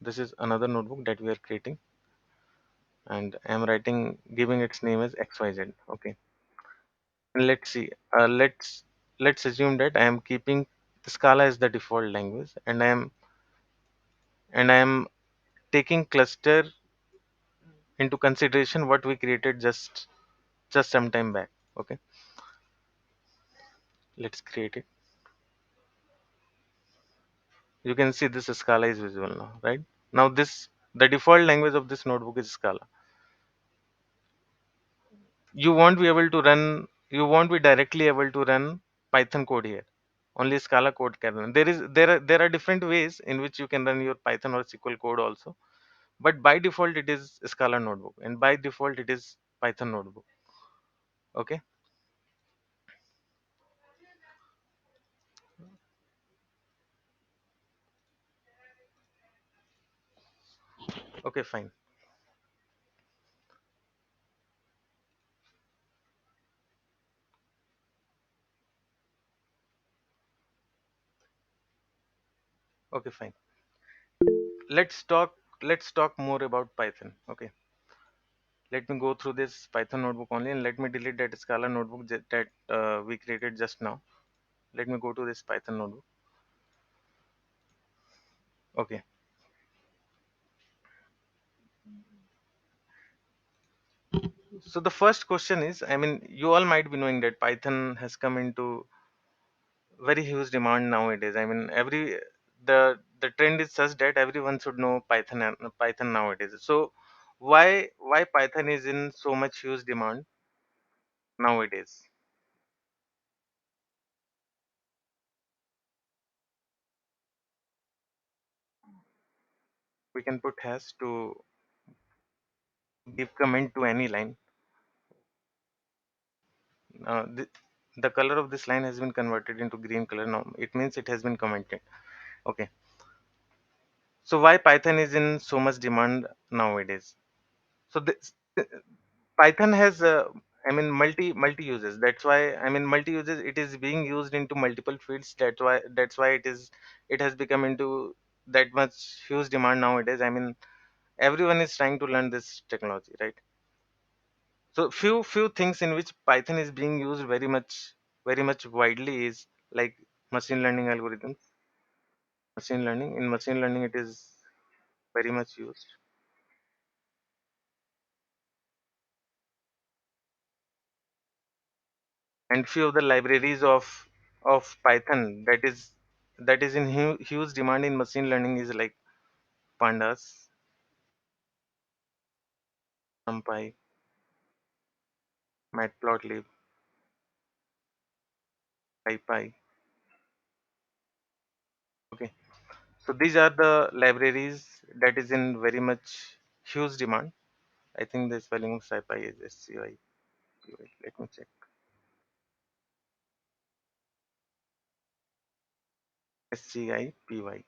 This is another notebook that we are creating, and I am writing, giving its name as XYZ. Okay, and let's see. Let's assume that I am keeping Scala as the default language, and I am taking cluster into consideration what we created just some time back. Okay, let's create it. You can see this Scala is visible now, right? Now this, the default language of this notebook is Scala. You won't be able to run, you won't be directly able to run Python code here. Only Scala code can run. There are different ways in which you can run your Python or SQL code also, but by default it is Scala notebook, and by default it is Python notebook. Okay, okay, fine. Okay, fine. Let's talk. Let's talk more about Python. Okay. Let me go through this Python notebook only, and let me delete that Scala notebook that we created just now. Let me go to this Python notebook. Okay. So the first question is, I mean, you all might be knowing that Python has come into very huge demand nowadays. I mean, the trend is such that everyone should know Python and Python nowadays. So why Python is in so much huge demand nowadays? We can put hash to give comment to any line. Uh, the, the color of this line has been converted into green color now. It means it has been commented. Okay. So why Python is in so much demand nowadays? So this, Python has, I mean, multi uses. That's why, I mean, multi uses. It is being used into multiple fields. That's why it has become into that much huge demand nowadays. I mean, everyone is trying to learn this technology, right? So few things in which Python is being used very much widely is like machine learning algorithms. Machine learning it is very much used, and few of the libraries of Python that is in huge demand in machine learning is like pandas, numpy, matplotlib, scipy. Okay, so these are the libraries that is in very much huge demand. I think the spelling of scipy is SCI. Let me check. SCIPY.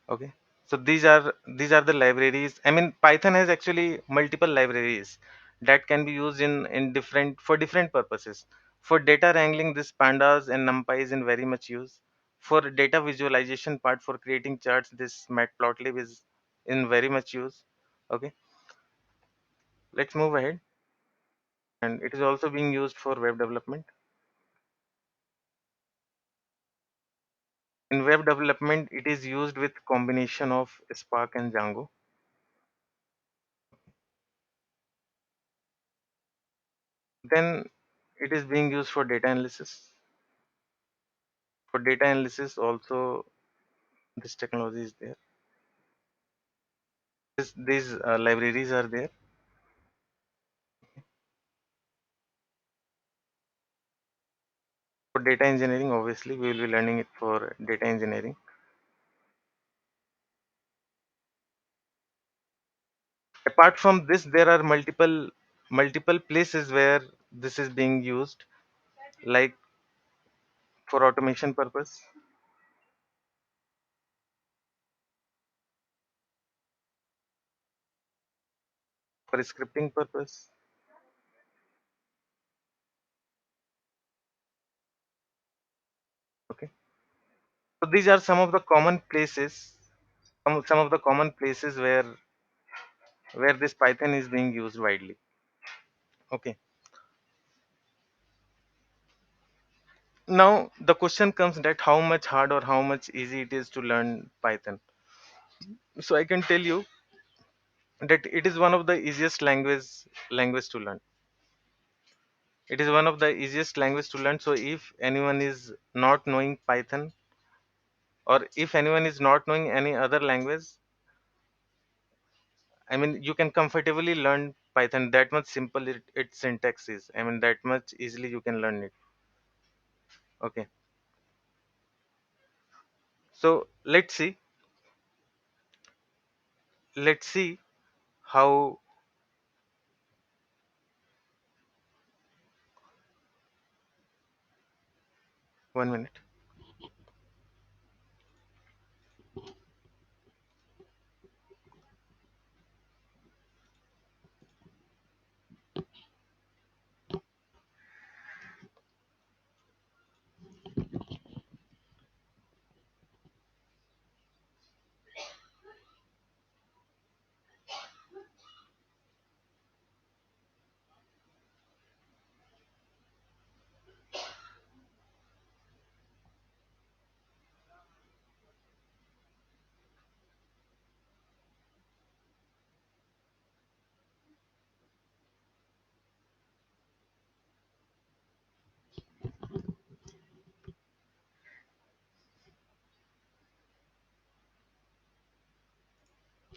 Okay, so these are the libraries. I mean, Python has actually multiple libraries that can be used in different for different purposes. For data wrangling, this pandas and numpy is in very much use. For data visualization part, for creating charts, this matplotlib is in very much use. Okay, let's move ahead. And it is also being used for web development. In web development, it is used with combination of Spark and Django. Then it is being used for data analysis. For data analysis also this technology is there. These libraries are there. For data engineering, obviously we will be learning it for data engineering. Apart from this, there are multiple places where this is being used, like for automation purpose. for scripting purpose. Okay, so these are some of the common places, some of the common places where this Python is being used widely. Okay, now the question comes that how much hard or how much easy it is to learn Python. So I can tell you that it is one of the easiest language to learn. It is one of the easiest language to learn. So if anyone is not knowing Python, or if anyone is not knowing any other language, I mean, you can comfortably learn Python. That much simple its syntax is. I mean, that much easily you can learn it. Okay. So let's see how. 1 minute.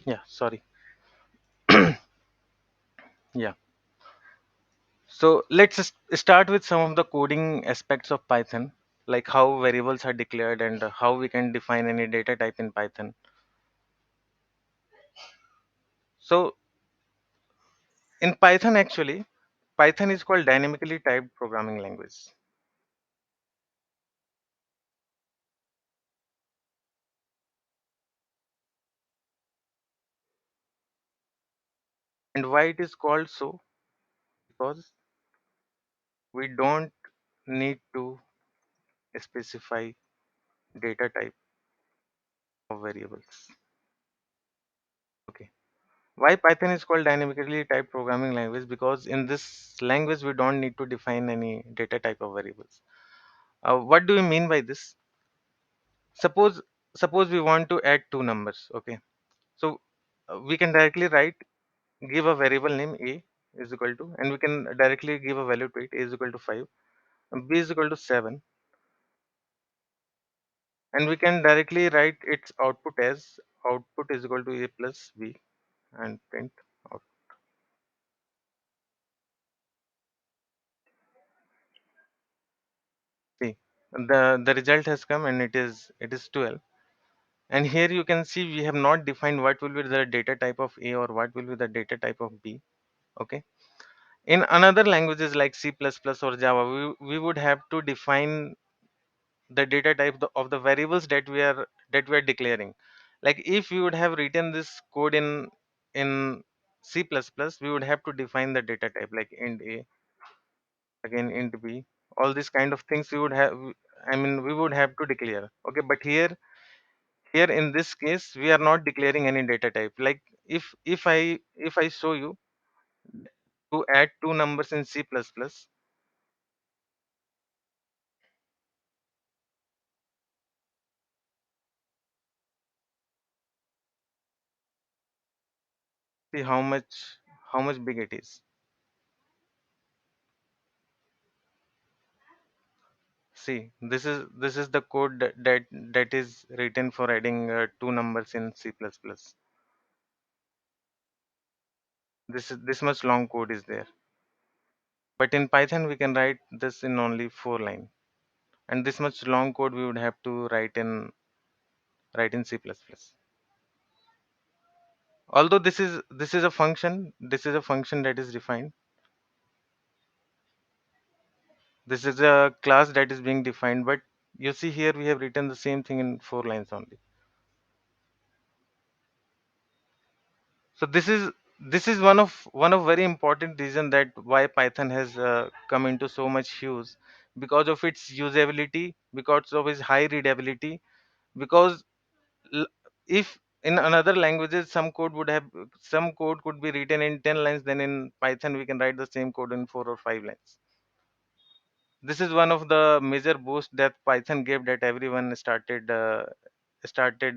Yeah. Sorry. Yeah. So start with some of the coding aspects of Python, like how variables are declared and how we can define any data type in Python. So in Python, actually, Python is called dynamically typed programming language. And why it is called so? Because we don't need to specify data type of variables. Okay. Why Python is called dynamically typed programming language? Because in this language we don't need to define any data type of variables. What do we mean by this? Suppose suppose we want to add two numbers. Okay. So we can directly write, give a variable name a is equal to, and we can directly give a value to it, a is equal to 5, and b is equal to 7, and we can directly write its output as output is equal to a plus b and print out. See, the result has come and it is 12. And here you can see we have not defined what will be the data type of a or what will be the data type of b. Okay. In another languages like C++ or Java, we would have to define the data type of the variables that we are declaring. Like if we would have written this code in C++, we would have to define the data type like int a, again int b, all these kind of things we would have. I mean, we would have to declare. Okay, but here in this case we are not declaring any data type. Like if I show you to add two numbers in C++, see how much big it is. See, this is the code that is written for adding two numbers in C++. This much long code is there. But in Python we can write this in only 4 lines, and this much long code we would have to write in C++. Although this is a function that is defined. This is a class that is being defined, but you see here we have written the same thing in 4 lines only. So this is one of very important reason that why Python has come into so much use, because of its usability, because of its high readability. Because l- if in another languages some code could be written in 10 lines, then in Python we can write the same code in 4 or 5 lines. This is one of the major boosts that Python gave, that everyone started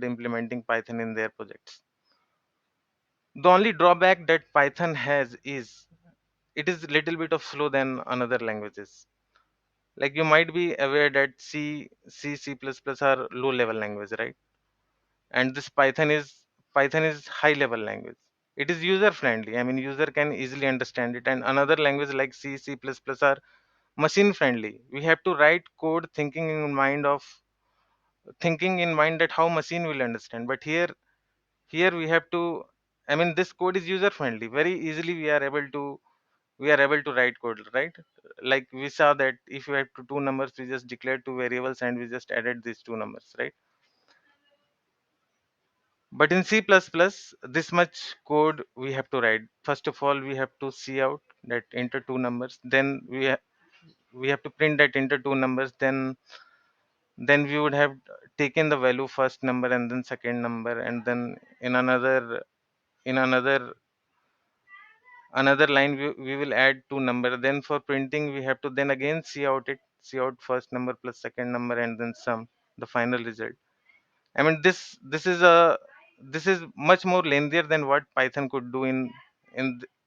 implementing Python in their projects. The only drawback that Python has is it is little bit of slow than another languages. Like you might be aware that C++ are low level language, right? And this Python is high level language. It is user friendly. I mean, user can easily understand it. And another language like C++ are machine friendly. We have to write code thinking in mind that how machine will understand. But here we have to, I mean, this code is user friendly. Very easily we are able to write code, right? Like we saw that if you have two numbers, we just declared two variables and we just added these two numbers, right? But in C++, this much code we have to write. First of all, we have to see out that enter two numbers. Then we have to print that enter two numbers. Then we would have taken the value first number and then second number, and then in another line we will add two number. Then for printing we have to then again see out first number plus second number and then sum the final result. I mean, this is much more lengthier than what Python could do in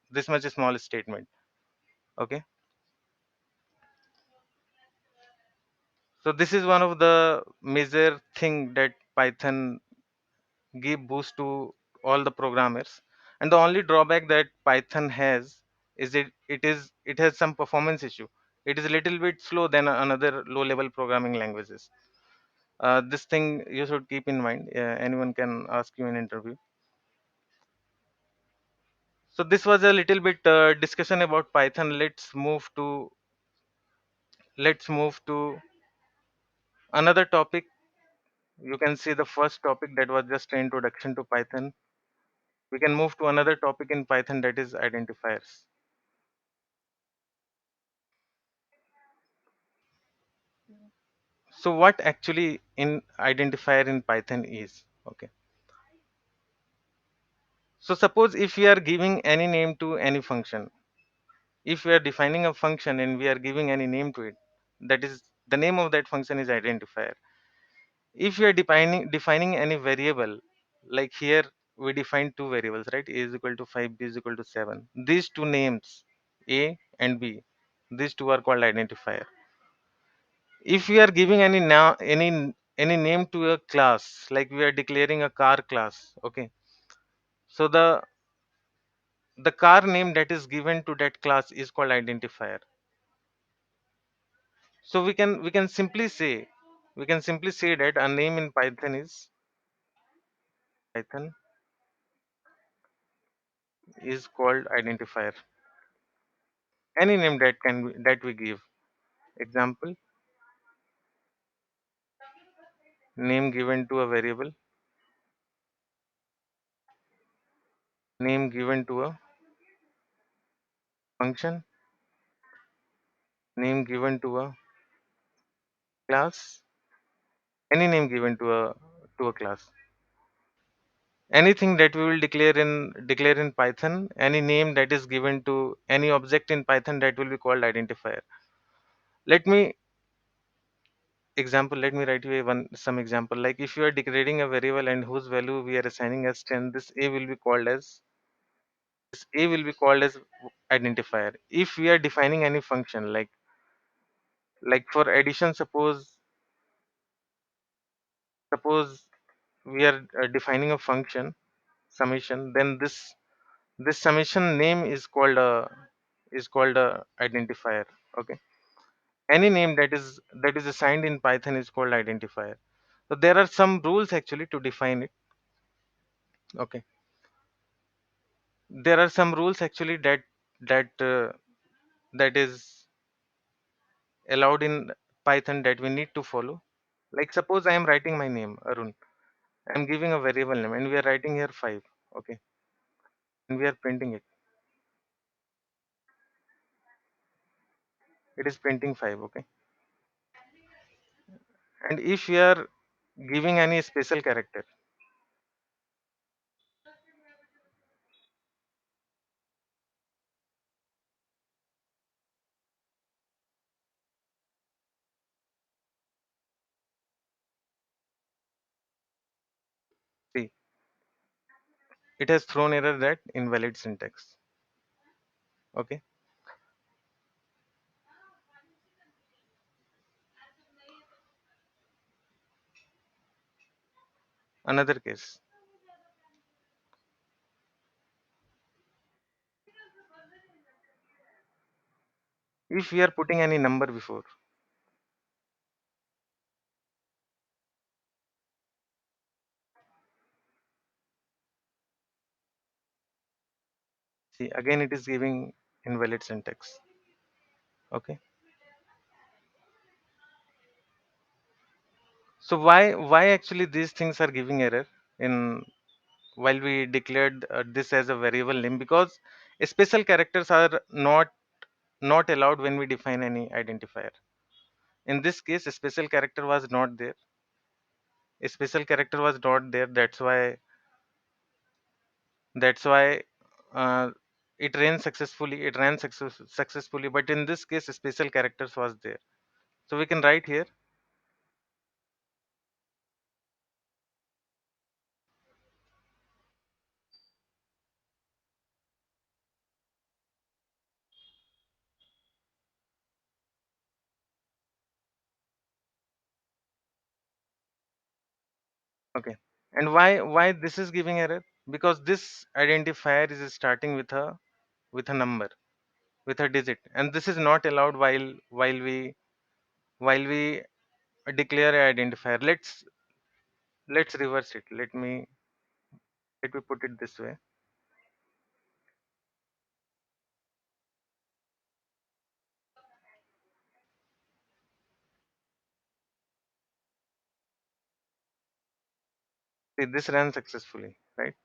this much small statement. Okay, so this is one of the major thing that Python give boost to all the programmers. And the only drawback that Python has is it has some performance issue. It is a little bit slow than another low level programming languages. This thing you should keep in mind. Anyone can ask you in interview. So this was a little bit discussion about Python. Let's move to another topic. You can see the first topic that was just an introduction to Python. We can move to another topic in Python, that is identifiers. So what actually in identifier in Python is? Okay. So suppose if we are giving any name to any function, if we are defining a function and we are giving any name to it, that is the name of that function is identifier. If we are defining any variable, like here we define two variables, right? A is equal to 5, b is equal to 7. These two names, a and b, these two are called identifier. If we are giving any name to a class, like we are declaring a car class, okay, so the car name that is given to that class is called identifier. So we can simply say that a name in Python is called identifier. Any name that we give. Example, name given to a variable, name given to a function, name given to a class, any name given to a class. Anything that we will declare in Python, any name that is given to any object in Python, that will be called identifier. Let me let me write you some example. Like if you are declaring a variable and whose value we are assigning as 10, this a will be called as identifier. If we are defining any function, like for addition, suppose we are defining a function summation, then this summation name is called a identifier. Okay, any name that is assigned in Python is called identifier. So there are some rules actually to define it. Okay, there are some rules actually that is allowed in Python that we need to follow. Like suppose I am writing my name Arun, I am giving a variable name and we are writing here 5. Okay, and we are printing it. It is printing 5. Okay. And if we are giving any special character, see, it has thrown error that invalid syntax. Okay. Another case. If we are putting any number before, see, again it is giving invalid syntax. Okay. So why actually these things are giving error in while we declared this as a variable name? Because special characters are not allowed when we define any identifier. In this case, a special character was not there. A special character was not there. That's why uh, it ran successfully. It ran successfully. But in this case, a special characters was there. So we can write here. Okay. And why this is giving error? Because this identifier is starting with a number, with a digit, and this is not allowed while we declare a identifier. Let's reverse it. Let me put it this way. See, this ran successfully, right?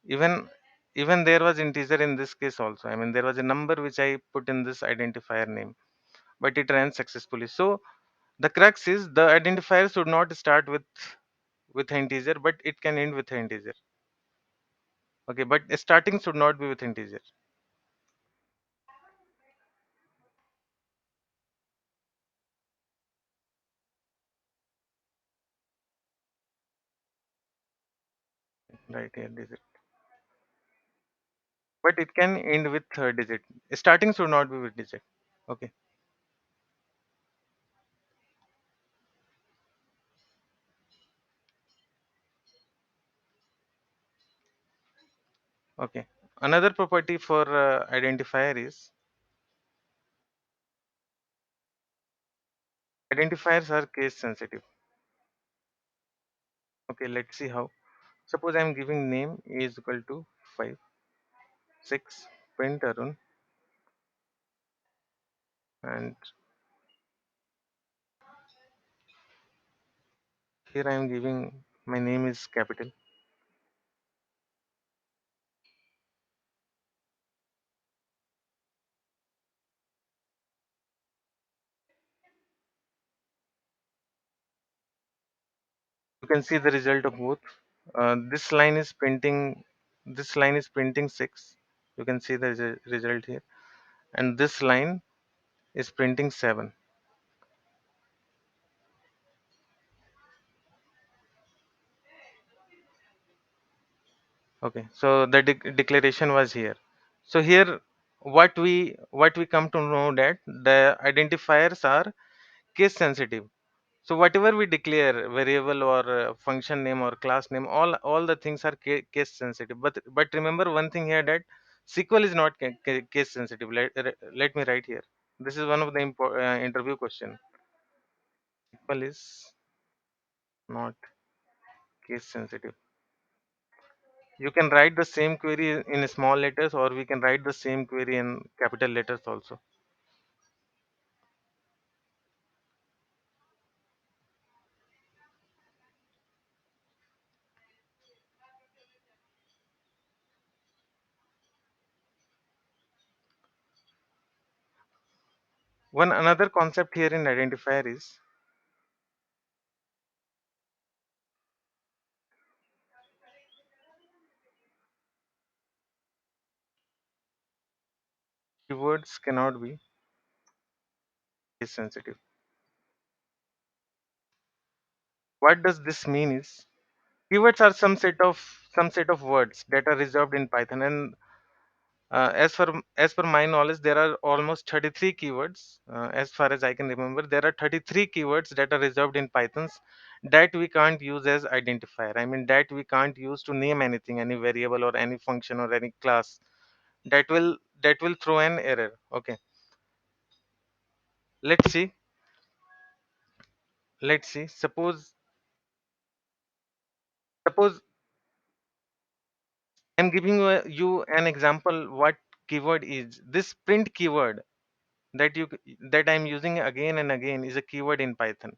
Even even there was integer in this case also. I mean, there was a number which I put in this identifier name, but it ran successfully. So the crux is the identifier should not start with an integer, but it can end with an integer. Okay, but starting should not be with integer. Right here, digit. But it can end with third digit. Starting should not be with digit. Okay. Okay. Another property for identifier is identifiers are case sensitive. Okay, let's see how. Suppose I'm giving name is equal to 5, 6, print Arun, and here I am giving my name is capital. You can see the result of both. This line is printing. This line is printing 6. You can see the result here, and this line is printing 7. Okay, so the declaration was here. So here, what we come to know that the identifiers are case sensitive. So whatever we declare, variable or function name or class name, all the things are case sensitive. But remember one thing here, that SQL is not case sensitive. Let me write here. This is one of the interview question. SQL is not case sensitive. You can write the same query in small letters, or we can write the same query in capital letters also. One another concept here in identifier is keywords cannot be case sensitive. What does this mean is keywords are some set of words that are reserved in Python, and as per my knowledge, there are almost 33 keywords. As far as I can remember, there are 33 keywords that are reserved in Pythons that we can't use as identifier. I mean that we can't use to name anything, any variable or any function or any class. That will throw an error. Okay, let's see. Let's see. Suppose I'm giving you an example. What keyword is this? Print keyword that I'm using again and again is a keyword in Python.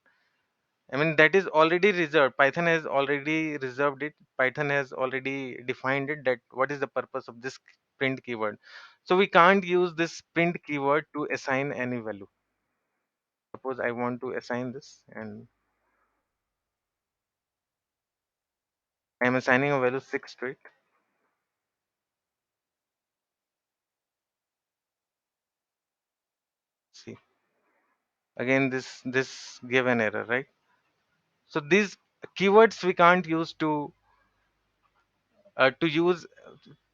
I mean, that is already reserved. Python has already reserved it. Python has already defined it that what is the purpose of this print keyword. So we can't use this print keyword to assign any value. Suppose I want to assign this and I'm assigning a value 6 to it. See, again this gave an error, right? So these keywords we can't use to use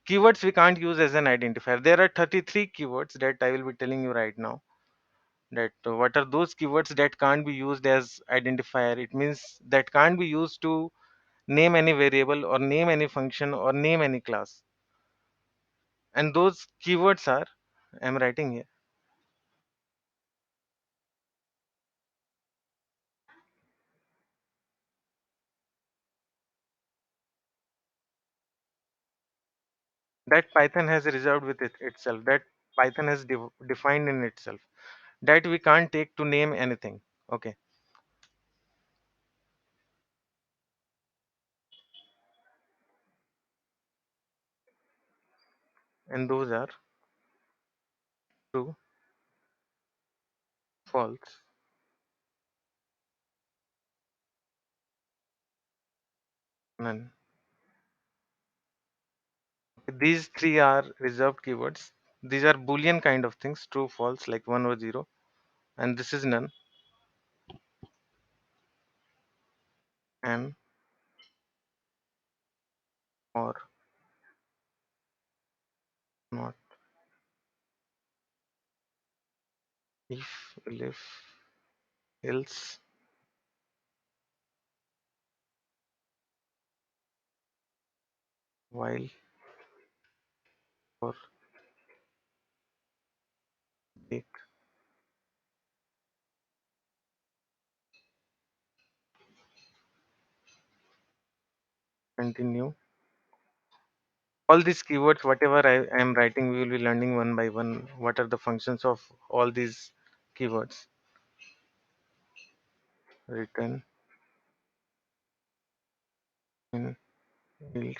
keywords we can't use as an identifier. There are 33 keywords that I will be telling you right now, that what are those keywords that can't be used as identifier. It means that can't be used to name any variable or name any function or name any class. And those keywords are, I'm writing here, that Python has reserved with itself, that Python has defined in itself, that we can't take to name anything. Okay, and those are true, false, none. These three are reserved keywords. These are boolean kind of things, true, false, like 1 or 0, and this is none and or not, if, elif, else, while, for, take, continue. All these keywords, whatever I am writing, we will be learning one by one. What are the functions of all these keywords? Return, in, yield,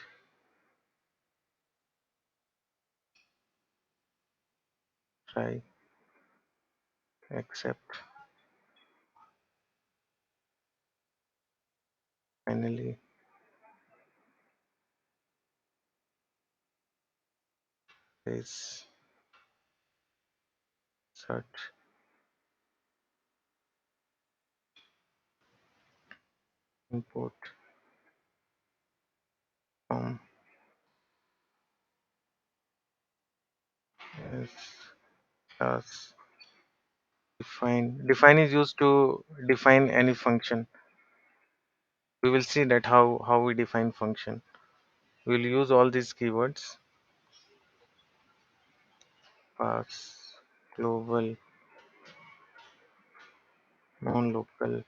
try, accept, finally, trace, search, import, from, as, class, define. Define is used to define any function. We will see that how we define function. We will use all these keywords: pass, global, non-local,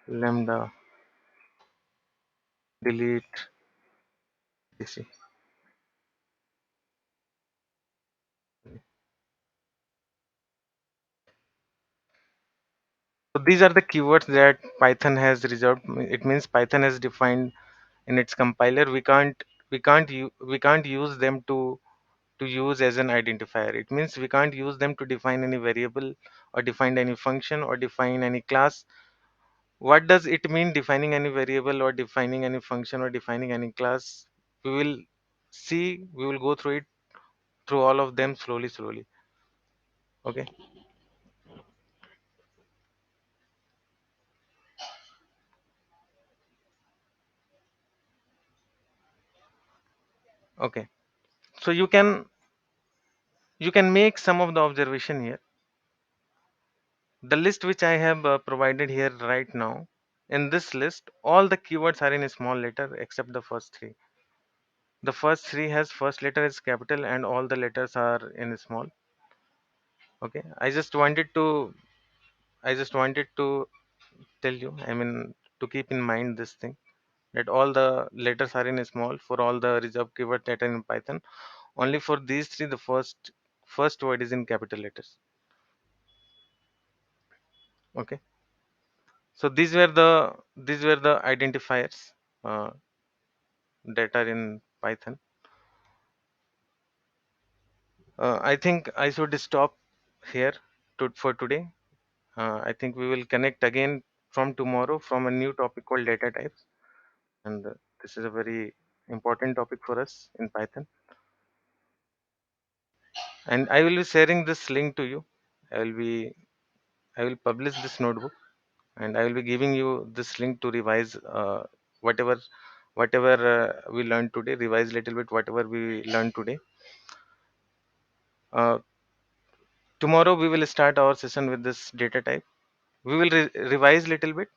lambda, delete, etc. So these are the keywords that Python has reserved. It means Python has defined in its compiler. We can't use them to to use as an identifier. It means we can't use them to define any variable or define any function or define any class. What does it mean defining any variable or defining any function or defining any class? We will see, we will go through it, through all of them slowly. Okay. Okay. So you can make some of the observation here. The list which I have provided here right now, in this list, all the keywords are in a small letter except the first three. The first three has first letter is capital and all the letters are in small. Okay. I just wanted to tell you, I mean, to keep in mind this thing, that all the letters are in small for all the reserved keywords that are in Python. Only for these three, the first word is in capital letters. Okay. So these were the identifiers uh, that are in Python. I think I should stop here for today. I think we will connect again from tomorrow from a new topic called data types, and this is a very important topic for us in Python. And I will be sharing this link to you. I will be I will publish this notebook, and I will be giving you this link to revise whatever whatever we learned today. Revise little bit whatever we learned today. Uh, Tomorrow we will start our session with this data type. We will revise little bit.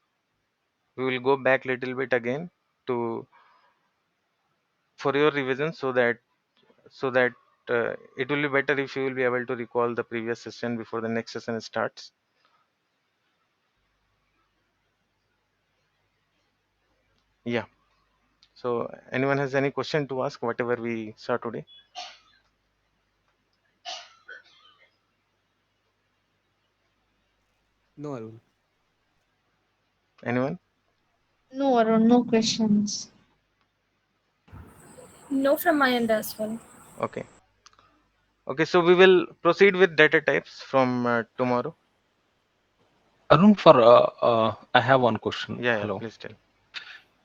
We will go back little bit again to for your revision, so that it will be better if you will be able to recall the previous session before the next session starts. Yeah. So anyone has any question to ask whatever we saw today? No, Arun. Anyone? No, Arun, no questions. No, from my end as well. Okay. Okay. So we will proceed with data types from tomorrow. Arun, I have one question. Yeah. Yeah. Hello. Please tell.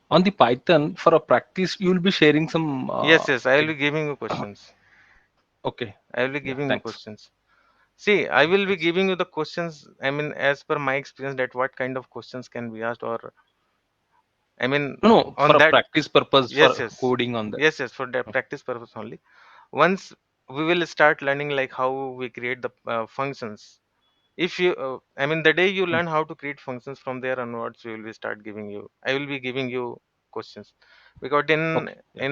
On the Python, for a practice, you will be sharing some. Yes. Yes. I will be giving you questions. Okay. I will be Yeah. giving you Thanks. questions. See, I will be Thanks. giving you the questions. I mean, as per my experience, that what kind of questions can be asked, or I mean, No, no. For on a that. practice purpose, Yes, for yes, coding on that. yes, yes. For the practice purpose only. Once we will start learning like how we create the functions. If you, I mean, the day you Hmm. learn how to create functions, from there onwards, we will be start giving you. I will be giving you questions, because Okay. Yeah.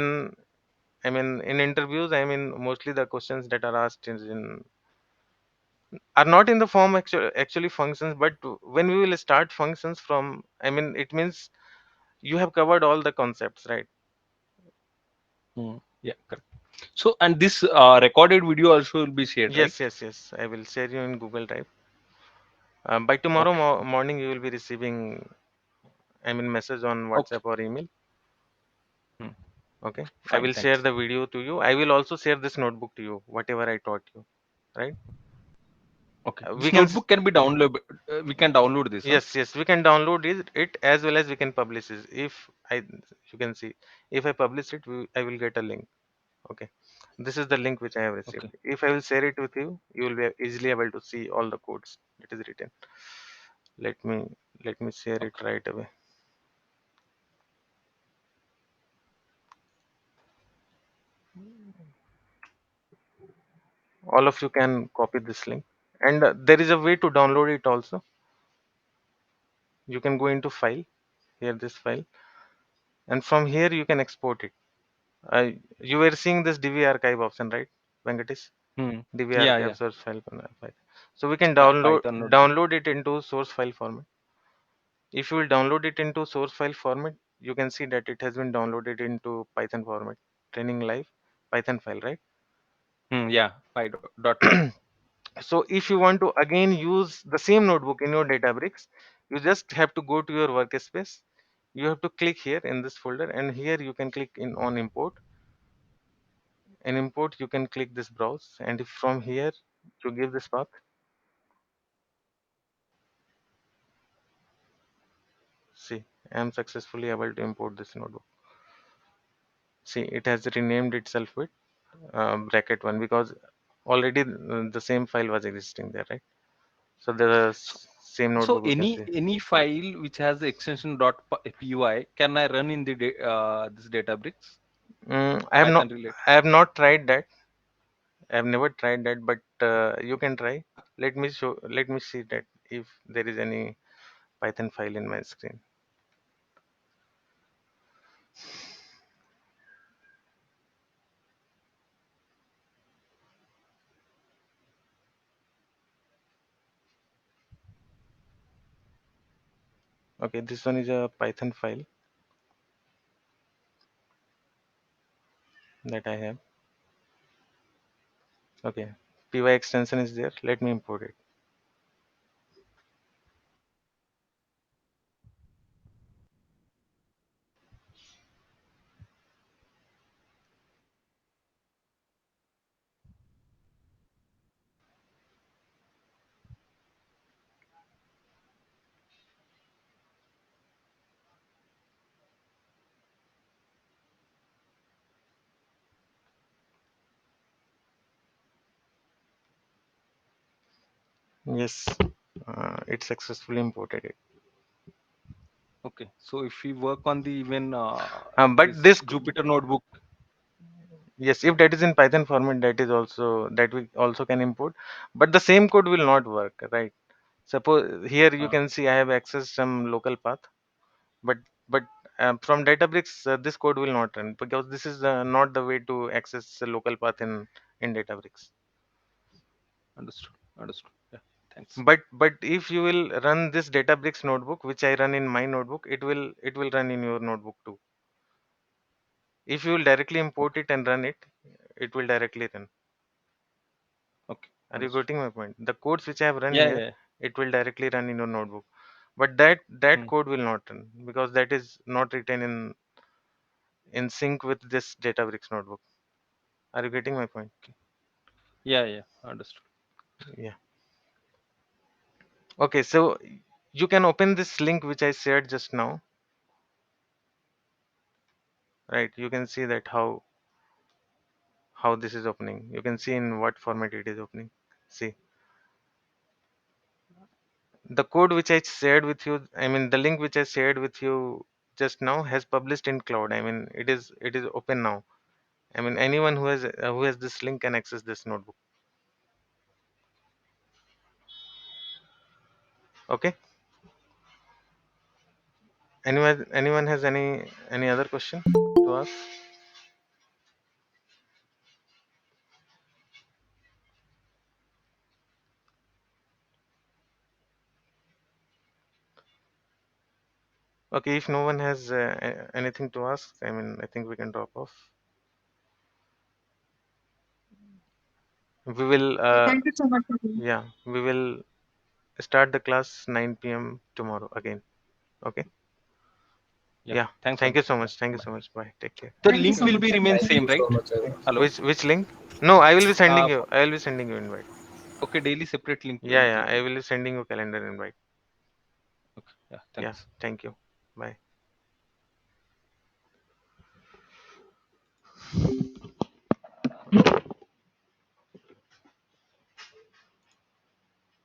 I mean, in interviews, I mean, mostly the questions that are asked are not in the form actually functions, but when we will start functions from, I mean, it means you have covered all the concepts, right? Yeah. Correct. So, and this recorded video also will be shared, right? Yes, yes, yes. I will share you in Google Drive. By tomorrow Okay. morning, you will be receiving, I mean, message on Okay. WhatsApp or email. Hmm. Okay. I Fine. will share Thanks. the video to you. I will also share this notebook to you, whatever I taught you, right? Okay. We This can, notebook can be downloaded. We can download this, huh? yes, yes, we can download it as well as we can publish it. You can see, if I publish it, I will get a link. Okay. This is the link which I have received. Okay. If I will share it with you, you will be easily able to see all the codes that is written. Let me let me share it Okay. right away. All of you can copy this link, and there is a way to download it also. You can go into file, here this file, and from here you can export it. You were seeing this DV archive option, right, Venkatesh? Hmm. DV Yeah. archive Yeah. source file. So we can Yeah. download Python notebook. download it into source file format. If you will download it into source file format, you can see that it has been downloaded into Python format. Training live Python file, right? Yeah. Dot py. So if you want to again use the same notebook in your Databricks, you just have to go to your workspace. You have to click here in this folder, and here you can click in on import, in import you can click this browse, and if from here you give this path, see, I am successfully able to import this notebook. See, it has renamed itself with bracket 1 because already the same file was existing there, right? So the So, same so notebook we can see. any file which has the extension .py, can I run in the this Databricks I have not, Python related? I have not tried that. I have never tried that, but you can try. Let me show. Let me see that if there is any Python file in my screen. Okay, this one is a Python file that I have. Okay, py extension is there. Let me import it. Yes, it successfully imported it. Okay, so if we work on the even But this this, Jupyter notebook, yes, if that is in Python format, that is also that we also can import. But the same code will not work, right? Suppose here you uh, can see I have accessed some local path, but but from Databricks this code will not run because this is not the way to access the local path in Databricks. understood, understood. Yeah, thanks. But if you will run this Databricks notebook, which I run in my notebook, it will run in your notebook too. If you will directly import it and run it, it will directly run. Okay, Are you understood. getting my point? The codes which I have run Yeah, here, yeah. it will directly run in your notebook. But that Hmm. code will not run because that is not written in sync with this Databricks notebook. Are you getting my point? Okay. Yeah, yeah, understood. Yeah. Okay, so you can open this link which I shared just now, right? You can see that how this is opening. You can see in what format it is opening. See, the code which I shared with you, I mean the link which I shared with you just now has published in cloud. I mean it is open now. I mean anyone who has this link can access this notebook. Okay. Anyone has any other question to ask? Okay, if no one has anything to ask, I mean I think we can drop off. We will Thank you so much. Again. yeah, we will start the class 9 p.m. tomorrow again. Okay. Yeah, Yeah. thanks, Thank you Anush. so Yeah, much. Thank you bye. so much. Bye. Take care. The Thank you link so will much. be remain Again. same, right? Hello. Which link? No, I will be sending Uh, you. I will be sending you invite. okay, daily separate link Yeah, it yeah. will I be. will be sending you calendar invite. Okay, yeah, Yeah. thanks. Thank you. Bye.